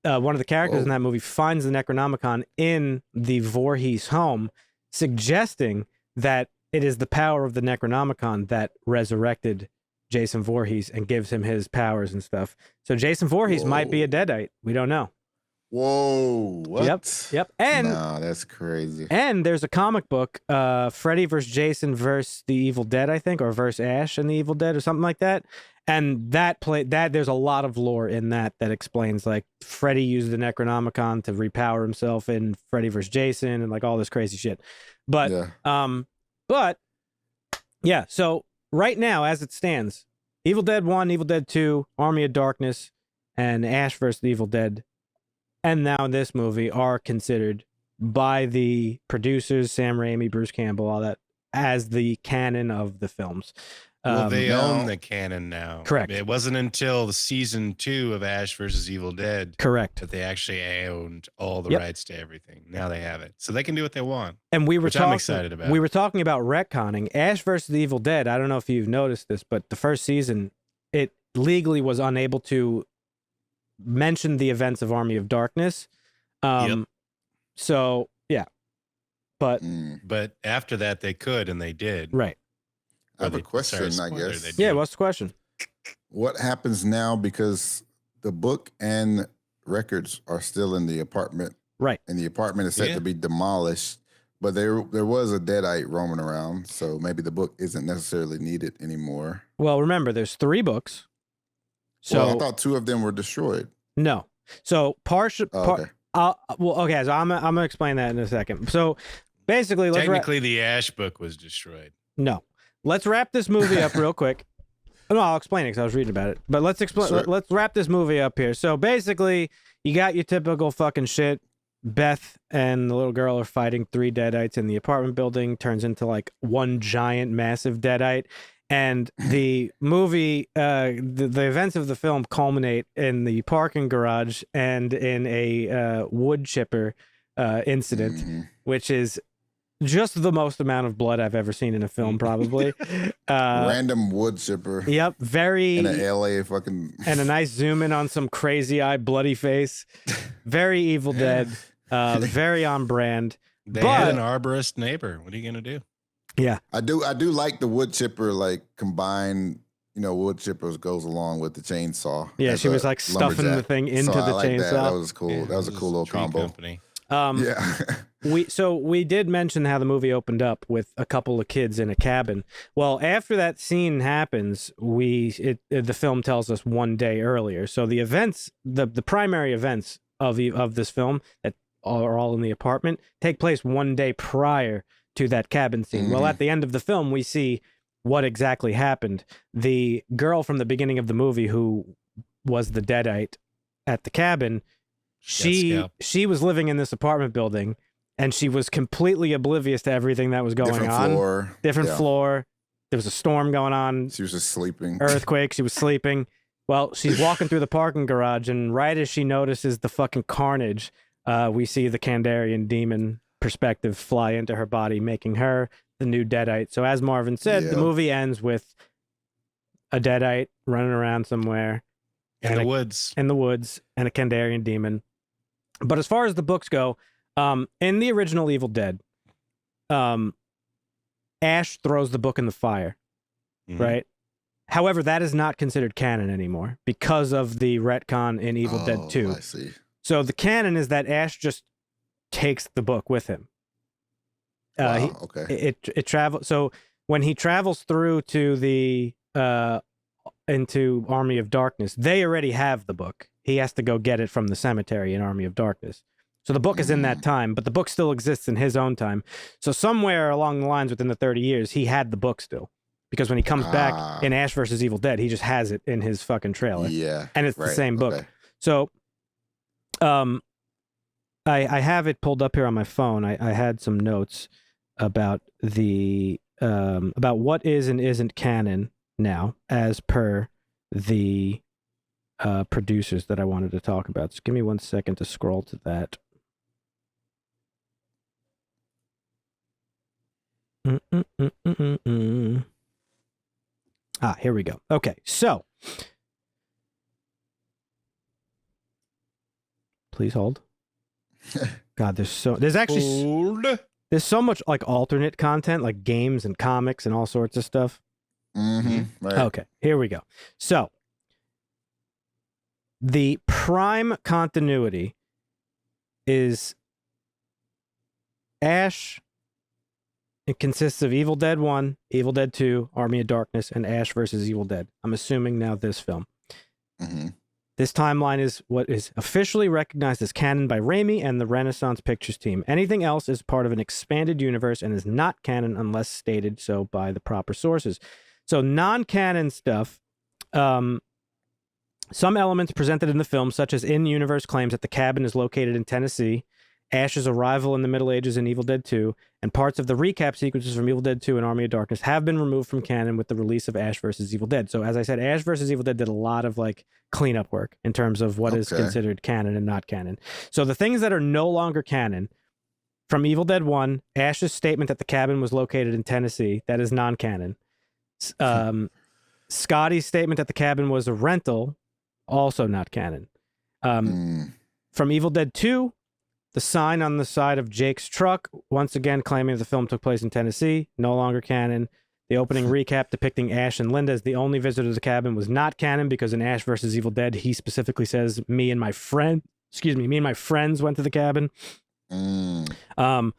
One of the characters in that movie finds the Necronomicon in the Voorhees home, suggesting that it is the power of the Necronomicon that resurrected Jason Voorhees and gives him his powers and stuff. So Jason Voorhees might be a deadite. We don't know. Whoa. What? Yep. And no, that's crazy. And there's a comic book, Freddy vs. Jason vs. the Evil Dead, I think, or versus Ash and the Evil Dead or something like that. And that there's a lot of lore in that explains like Freddy used the Necronomicon to repower himself in Freddy vs. Jason and like all this crazy shit. But yeah, so right now as it stands, Evil Dead 1, Evil Dead 2, Army of Darkness, and Ash vs. the Evil Dead, and now this movie are considered by the producers, Sam Raimi, Bruce Campbell, all that, as the canon of the films. Well, they own the canon now. Correct. It wasn't until the season 2 of Ash versus Evil Dead correct that they actually owned all the rights to everything. Now they have it. So they can do what they want. And we were I'm excited about. We were talking about retconning. Ash versus the Evil Dead, I don't know if you've noticed this, but the first season, it legally was unable to mention the events of Army of Darkness. So, yeah. But after that, they could, and they did. Right. I have a question, I guess. Yeah, what's the question? What happens now, because the book and records are still in the apartment. Right. And the apartment is set to be demolished, but there was a deadite roaming around, so maybe the book isn't necessarily needed anymore. Well, remember, there's 3 books. So I thought 2 of them were destroyed. No. So okay. Okay, so I'm gonna explain that in a second. So basically, technically the Ash book was destroyed. No. Let's wrap this movie up real quick. No, I'll explain it because I was reading about it. But let's explain. Sure. Let's wrap this movie up here. So basically, you got your typical fucking shit. Beth and the little girl are fighting 3 deadites in the apartment building. Turns into like one giant, massive deadite. And the movie, the events of the film culminate in the parking garage and in a wood chipper incident, which is just the most amount of blood I've ever seen in a film, probably. Random wood chipper. Yep, very. In an LA fucking. And a nice zoom in on some crazy eye, bloody face. Very Evil Dead. Very on brand. They had an arborist neighbor. What are you gonna do? Yeah, I do like the wood chipper, like combined. Wood chippers goes along with the chainsaw. Yeah, she was like stuffing the thing into the chainsaw. That was cool. Yeah, that was a cool little combo. Company. Yeah. we did mention how the movie opened up with a couple of kids in a cabin. Well, after that scene happens, the film tells us one day earlier. So the events, the primary events of this film that are all in the apartment take place one day prior to that cabin scene. Well, at the end of the film, we see what exactly happened. The girl from the beginning of the movie who was the deadite at the cabin, she was living in this apartment building, and she was completely oblivious to everything that was going on. Different floor. There was a storm going on. She was just sleeping. Earthquake. She was sleeping. Well, she's walking through the parking garage, and right as she notices the fucking carnage, we see the Kandarian demon perspective fly into her body, making her the new deadite. So as Marvin said, the movie ends with a deadite running around somewhere. In the woods. In the woods, and a Kandarian demon. But as far as the books go, in the original Evil Dead, Ash throws the book in the fire, right? However, that is not considered canon anymore because of the retcon in Evil Dead 2. I see. So the canon is that Ash just takes the book with him. Okay. It travels. So when he travels through to the into Army of Darkness, they already have the book. He has to go get it from the cemetery in Army of Darkness. So the book is in that time, but the book still exists in his own time. So somewhere along the lines within the 30 years, he had the book still. Because when he comes back in Ash vs. Evil Dead, he just has it in his fucking trailer. Yeah. And it's the same book. Okay. So I have it pulled up here on my phone. I had some notes about the about what is and isn't canon now, as per the producers that I wanted to talk about. So give me 1 second to scroll to that. Here we go. Okay, so please hold. God, there's so much like alternate content, like games and comics and all sorts of stuff. Right. Okay, here we go. So the prime continuity is Ash. It consists of Evil Dead 1, Evil Dead 2, Army of Darkness, and Ash vs. Evil Dead. I'm assuming now this film. This timeline is what is officially recognized as canon by Raimi and the Renaissance Pictures team. Anything else is part of an expanded universe and is not canon unless stated so by the proper sources. So non-canon stuff, some elements presented in the film, such as in-universe claims that the cabin is located in Tennessee, Ash's arrival in the Middle Ages in Evil Dead 2, and parts of the recap sequences from Evil Dead 2 and Army of Darkness have been removed from canon with the release of Ash vs. Evil Dead. So as I said, Ash vs. Evil Dead did a lot of like cleanup work in terms of what is considered canon and not canon. So the things that are no longer canon from Evil Dead 1, Ash's statement that the cabin was located in Tennessee, that is non-canon. Scotty's statement that the cabin was a rental, also not canon. From Evil Dead 2, the sign on the side of Jake's truck, once again claiming the film took place in Tennessee, no longer canon. The opening recap depicting Ash and Linda as the only visitor to the cabin was not canon because in Ash vs. Evil Dead, he specifically says, me and my friends went to the cabin. The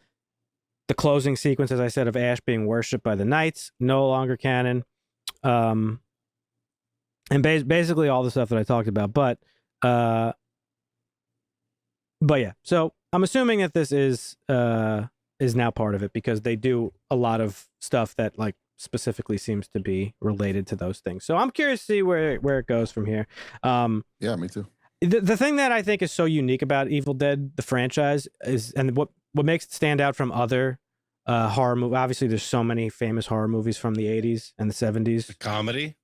closing sequence, as I said, of Ash being worshipped by the Knights, no longer canon. And basically all the stuff that I talked about. But yeah, so I'm assuming that this is now part of it because they do a lot of stuff that like specifically seems to be related to those things. So I'm curious to see where it goes from here. Yeah, me too. The thing that I think is so unique about Evil Dead, the franchise, is, and what makes it stand out from other horror movies. Obviously, there's so many famous horror movies from the 80s and the 70s. The comedy?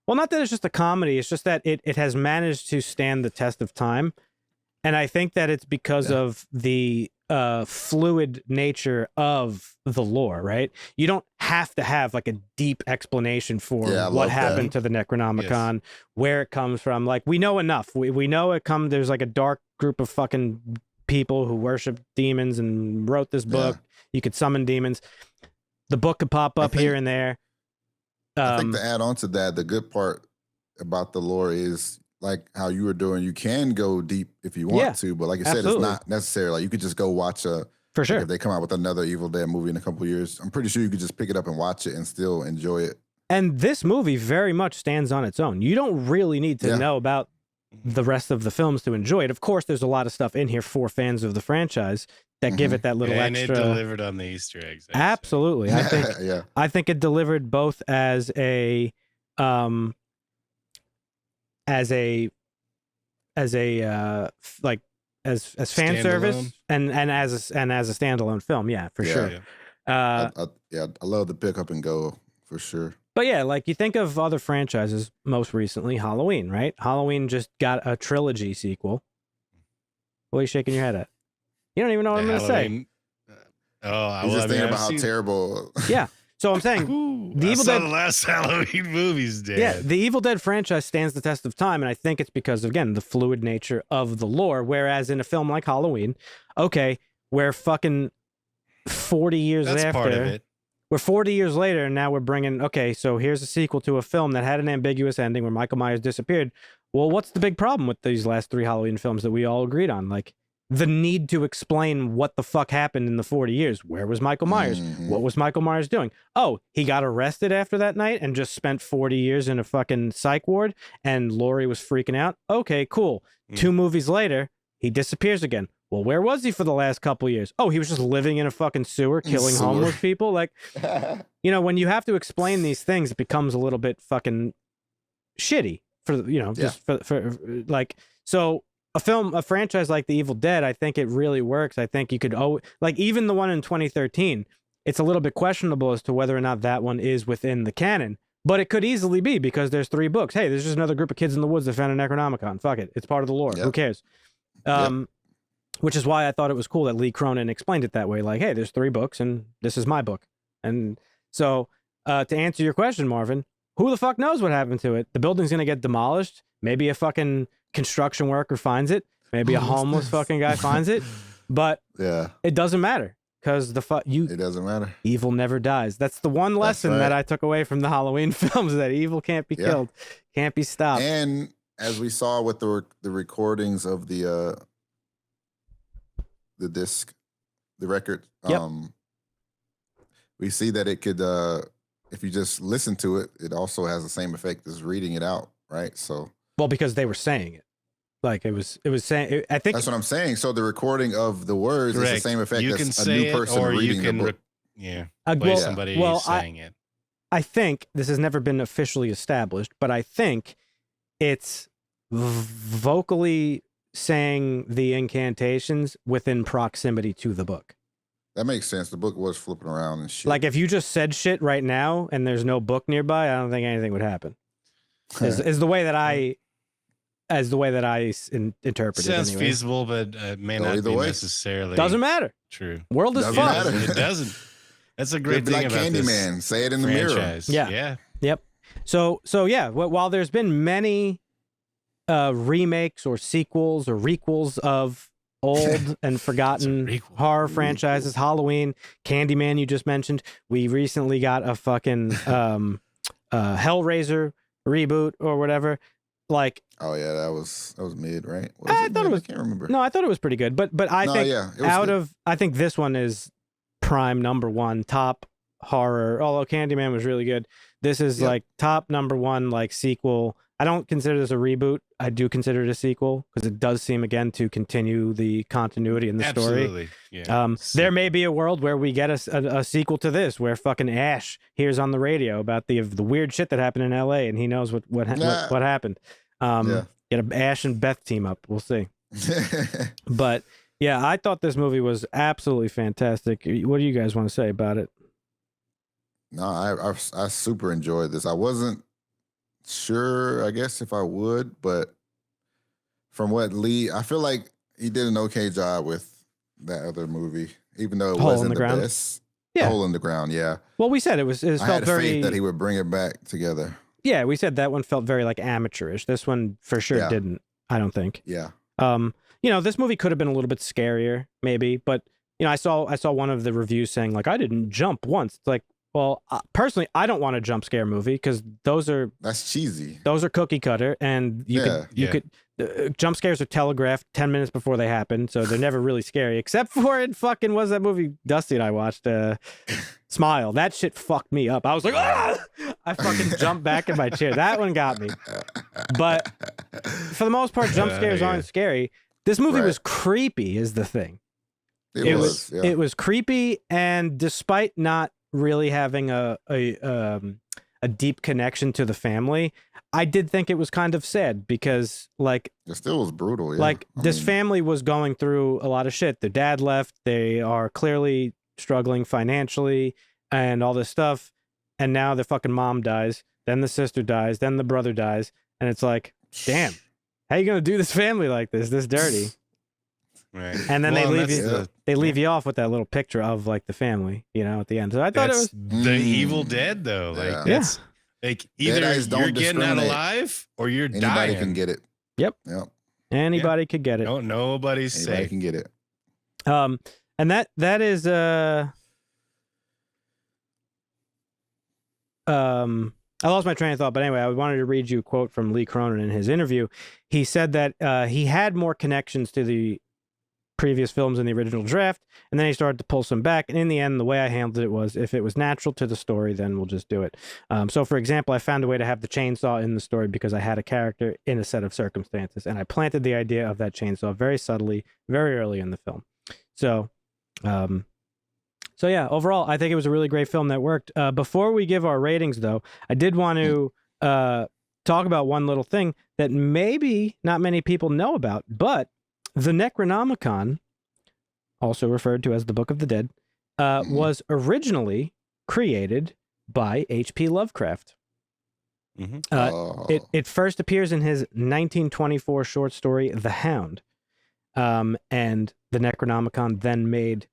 Well, not that it's just a comedy. It's just that it has managed to stand the test of time. And I think that it's because of the fluid nature of the lore, right? You don't have to have like a deep explanation for what happened to the Necronomicon, where it comes from. Like, we know enough. We know there's like a dark group of fucking people who worship demons and wrote this book. You could summon demons. The book could pop up here and there. I think to add on to that, the good part about the lore is like how you were doing. You can go deep if you want to, but like you said, it's not necessary. Like you could just go watch for sure. Like if they come out with another Evil Dead movie in a couple of years, I'm pretty sure you could just pick it up and watch it and still enjoy it. And this movie very much stands on its own. You don't really need to know about the rest of the films to enjoy it. Of course, there's a lot of stuff in here for fans of the franchise that give it that little and extra. it delivered on the Easter eggs. I'd say. Absolutely, I think. Yeah. I think it delivered both as a like as fan service and as a standalone film. Yeah, for sure. Yeah. I love the pick up and go for sure. But yeah, like you think of other franchises, most recently Halloween, right? Halloween just got a trilogy sequel. What are you shaking your head at? You don't even know what I'm going to say. He's just thinking about how terrible. Yeah. So I'm saying the Evil Dead. The last Halloween movies, Dan. Yeah, the Evil Dead franchise stands the test of time, and I think it's because, again, the fluid nature of the lore. Whereas in a film like Halloween, okay, we're fucking 40 years That's after. part of it. We're 40 years later, and now we're bringing, okay, so here's a sequel to a film that had an ambiguous ending where Michael Myers disappeared. Well, what's the big problem with these last 3 Halloween films that we all agreed on? Like, the need to explain what the fuck happened in the 40 years. Where was Michael Myers? What was Michael Myers doing? Oh, he got arrested after that night and just spent 40 years in a fucking psych ward, and Laurie was freaking out. Okay, cool. 2 movies later, he disappears again. Well, where was he for the last couple of years? Oh, he was just living in a fucking sewer, killing homeless people. Like, you know, when you have to explain these things, it becomes a little bit fucking shitty for, you know, just for like, so a franchise like The Evil Dead, I think it really works. I think you could, like even the one in 2013, it's a little bit questionable as to whether or not that one is within the canon, but it could easily be because there's 3 books. Hey, there's just another group of kids in the woods that found an Necronomicon. Fuck it. It's part of the lore. Who cares? Which is why I thought it was cool that Lee Cronin explained it that way. Like, hey, there's 3 books and this is my book. And so to answer your question, Marvin, who the fuck knows what happened to it? The building's going to get demolished. Maybe a fucking construction worker finds it. Maybe a homeless fucking guy finds it. But it doesn't matter because it doesn't matter. Evil never dies. That's the one lesson that I took away from the Halloween films, that evil can't be killed, can't be stopped. And as we saw with the recordings of the disc, the record, we see that it could, if you just listen to it, it also has the same effect as reading it out, right? So, well, because they were saying it, like it was saying. I think that's what I'm saying. So the recording of the words is the same effect you as a new person reading the book. Somebody saying it. I think this has never been officially established, but I think it's vocally saying the incantations within proximity to the book. That makes sense. The book was flipping around and shit. Like if you just said shit right now and there's no book nearby, I don't think anything would happen. Is the way that I interpret it. Sounds anyway. feasible, but may not be necessarily. Doesn't matter. True. World is fun. It doesn't. That's a great thing like about Candyman. this Say it in franchise. the mirror. Yeah. Yep. So yeah. While there's been many remakes or sequels or requels of old and forgotten horror franchises, Halloween, Candyman, you just mentioned. We recently got a fucking Hellraiser reboot or whatever. Like, oh yeah, that was mid, right? I thought it was. I can't remember. No, I thought it was pretty good. But I think I think this one is prime number 1 top horror. Although Candyman was really good, this is like top number 1 like sequel. I don't consider this a reboot. I do consider it a sequel because it does seem again to continue the continuity in the story. Yeah. There may be a world where we get a sequel to this, where fucking Ash hears on the radio about the weird shit that happened in L.A. and he knows what happened. Get a Ash and Beth team up. We'll see. But yeah, I thought this movie was absolutely fantastic. What do you guys want to say about it? No, I super enjoyed this. I wasn't sure, I guess, if I would, but from what Lee, I feel like he did an okay job with that other movie, even though it wasn't the best. Yeah. Hole in the Ground, yeah. Well, we said it felt had faith that he would bring it back together. Yeah, we said that one felt very like amateurish. This one for sure didn't, I don't think. Yeah. This movie could have been a little bit scarier, maybe, but I saw one of the reviews saying like I didn't jump once. It's like, well, personally, I don't want a jump scare movie because that's cheesy. Those are cookie cutter, and you could jump scares are telegraphed 10 minutes before they happen, so they're never really scary, except for in fucking, what's that movie Dusty and I watched? Smile. That shit fucked me up. I was like, ah! I fucking jumped back in my chair. That one got me. But for the most part, jump scares aren't scary. This movie was creepy, is the thing. It was creepy, and despite not really having a deep connection to the family, I did think it was kind of sad because, like, it still was brutal. Yeah. Like, this family was going through a lot of shit. Their dad left. They are clearly struggling financially and all this stuff. And now their fucking mom dies. Then the sister dies. Then the brother dies. And it's like, damn, how you gonna do this family like this dirty? Right. And then they leave you off with that little picture of, like, the family, you know, at the end. So I thought it was the Evil Dead, though. Like, that's like either you're getting out alive or you're dying. Anybody can get it. Yep. Anybody could get it. No, nobody's safe. Anybody can get it. And that is I lost my train of thought, but anyway, I wanted to read you a quote from Lee Cronin in his interview. He said that he had more connections to the previous films in the original draft, and then he started to pull some back. And in the end, the way I handled it was, if it was natural to the story, then we'll just do it. So, for example, I found a way to have the chainsaw in the story because I had a character in a set of circumstances, and I planted the idea of that chainsaw very subtly, very early in the film. So yeah, overall, I think it was a really great film that worked. Before we give our ratings, though, I did want to talk about one little thing that maybe not many people know about, but the Necronomicon, also referred to as the Book of the Dead, was originally created by H.P. Lovecraft. It first appears in his 1924 short story, The Hound. And the Necronomicon then made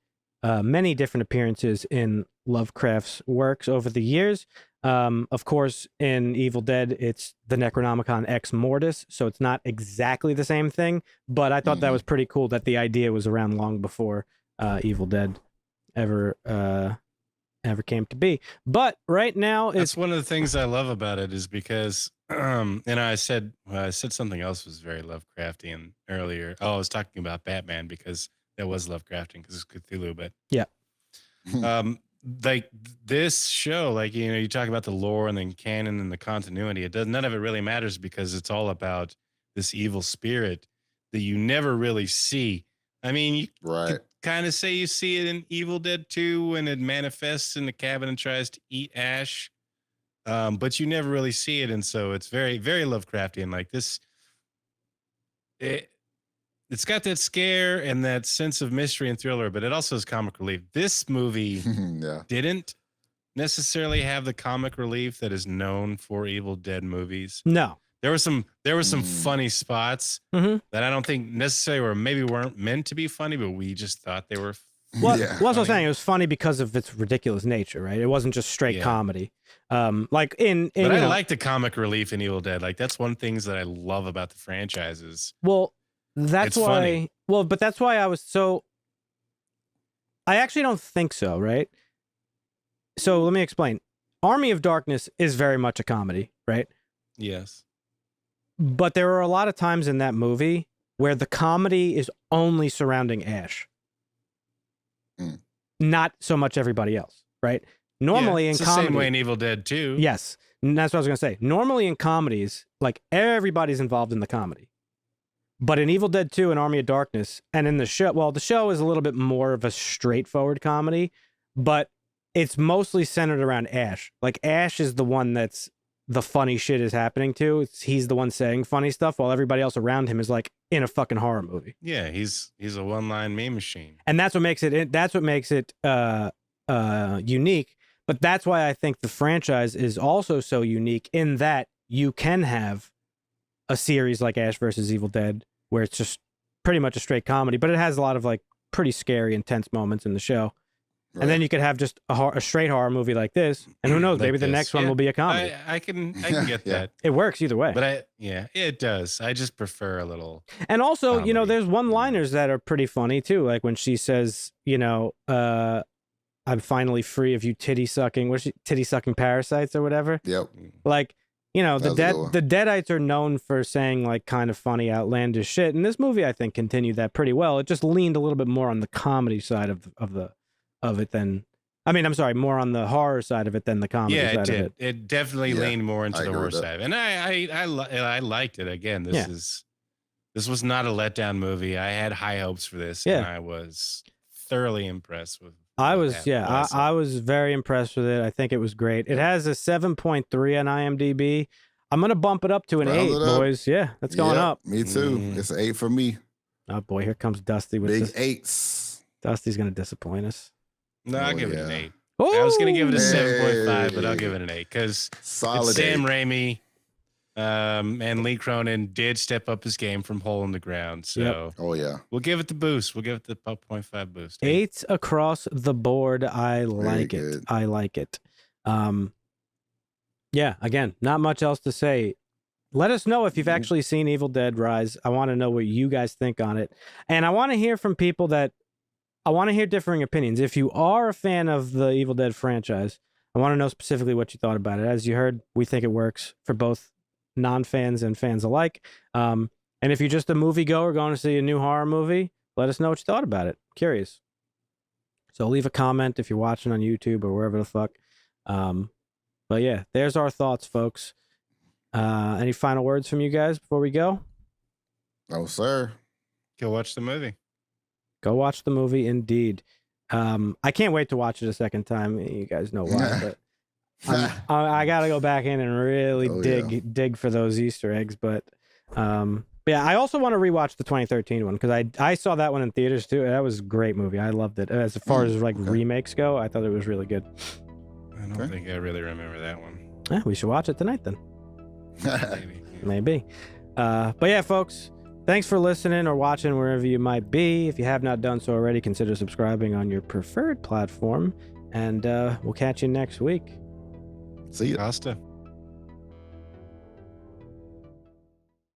many different appearances in Lovecraft's works over the years. Of course, in Evil Dead, it's the Necronomicon Ex Mortis, so it's not exactly the same thing, but I thought that was pretty cool that the idea was around long before Evil Dead ever came to be. But right now, that's one of the things I love about it, is because and I said something else was very Lovecraftian earlier. I was talking about Batman because that was Lovecraftian because it's Cthulhu, but yeah. Like this show, like, you know, you talk about the lore and then canon and the continuity. None of it really matters because it's all about this evil spirit that you never really see. I mean, you could kind of say you see it in Evil Dead 2 when it manifests in the cabin and tries to eat Ash, but you never really see it, and so it's very, very Lovecraftian. Like this, it's got that scare and that sense of mystery and thriller, but it also has comic relief. This movie didn't necessarily have the comic relief that is known for Evil Dead movies. No. There were some funny spots that I don't think necessarily weren't meant to be funny, but we just thought they were Well, that's what I was saying. It was funny because of its ridiculous nature, right? It wasn't just straight comedy. Like but I like the comic relief in Evil Dead. Like, that's one of the things that I love about the franchises. Well, that's why. Funny. Well, but that's why I was so. I actually don't think so, right? So let me explain. Army of Darkness is very much a comedy, right? Yes. But there are a lot of times in that movie where the comedy is only surrounding Ash. Not so much everybody else, right? Normally it's in the comedy, same way in Evil Dead 2. Yes. And that's what I was going to say. Normally in comedies, like, everybody's involved in the comedy. But in Evil Dead 2 and Army of Darkness, and in the show, well, the show is a little bit more of a straightforward comedy, but it's mostly centered around Ash. Like, Ash is the one that's the funny shit is happening to. He's the one saying funny stuff while everybody else around him is like in a fucking horror movie. Yeah, he's a one-line meme machine. And that's what makes it unique. But that's why I think the franchise is also so unique in that you can have a series like Ash versus Evil Dead where it's just pretty much a straight comedy, but it has a lot of like pretty scary, intense moments in the show. Right. And then you could have just a straight horror movie like this, and who knows, like maybe the next one will be a comedy. I can get that. It works either way. But it does. I just prefer a little. And also, comedy. You know, there's one-liners that are pretty funny too, like when she says, you know, I'm finally free of you titty sucking parasites or whatever. Yep. Like, You know, That was a good one. the Deadites are known for saying like kind of funny, outlandish shit, and this movie I think continued that pretty well. It just leaned a little bit more on the comedy side of it than. I mean, I'm sorry, more on the horror side of it than the comedy Yeah, side it did. of it. It definitely Yeah, leaned more into I the agree horror with that. side, and I liked it. Again, this was not a letdown movie. I had high hopes for this, and I was thoroughly impressed with. I what was, happened. yeah, I was very impressed with it. I think it was great. It has a 7.3 on IMDb. I'm gonna bump it up to an Round 8, it up. boys. Yeah, that's going Yep, up. Me too. Mm. It's an 8 for me. Oh boy, here comes Dusty with Big this. 8s. Dusty's gonna disappoint us. No, I'll Oh, give it an yeah. 8. I was gonna give it a Ooh. 7.5, but I'll give it an 8 because Solid Sam 8. Raimi and Lee Cronin did step up his game from Hole in the Ground. So Oh yeah. we'll give it the boost. We'll give it the 0.5 boost. 8 across the board. I like it. good. I like it. Yeah, again, not much else to say. Let us know if you've actually seen Evil Dead Rise. I want to know what you guys think on it. And I want to hear from people that I want to hear differing opinions. If you are a fan of the Evil Dead franchise, I want to know specifically what you thought about it. As you heard, we think it works for both non-fans and fans alike. And if you're just a moviegoer going to see a new horror movie, let us know what you thought about it. Curious. So leave a comment if you're watching on YouTube or wherever the fuck. But yeah, there's our thoughts, folks. Any final words from you guys before we go? Oh sir. Go watch the movie. Go watch the movie, indeed. I can't wait to watch it a second time. You guys know why, but I got to go back in and really dig for those Easter eggs. But yeah, I also want to rewatch the 2013 one because I saw that one in theaters too. That was a great movie. I loved it. As far as like remakes go, I thought it was really good. I don't think I really remember that one. Yeah, we should watch it tonight then. Maybe. Maybe. But yeah, folks, thanks for listening or watching wherever you might be. If you have not done so already, consider subscribing on your preferred platform. And we'll catch you next week. See ya. Costa.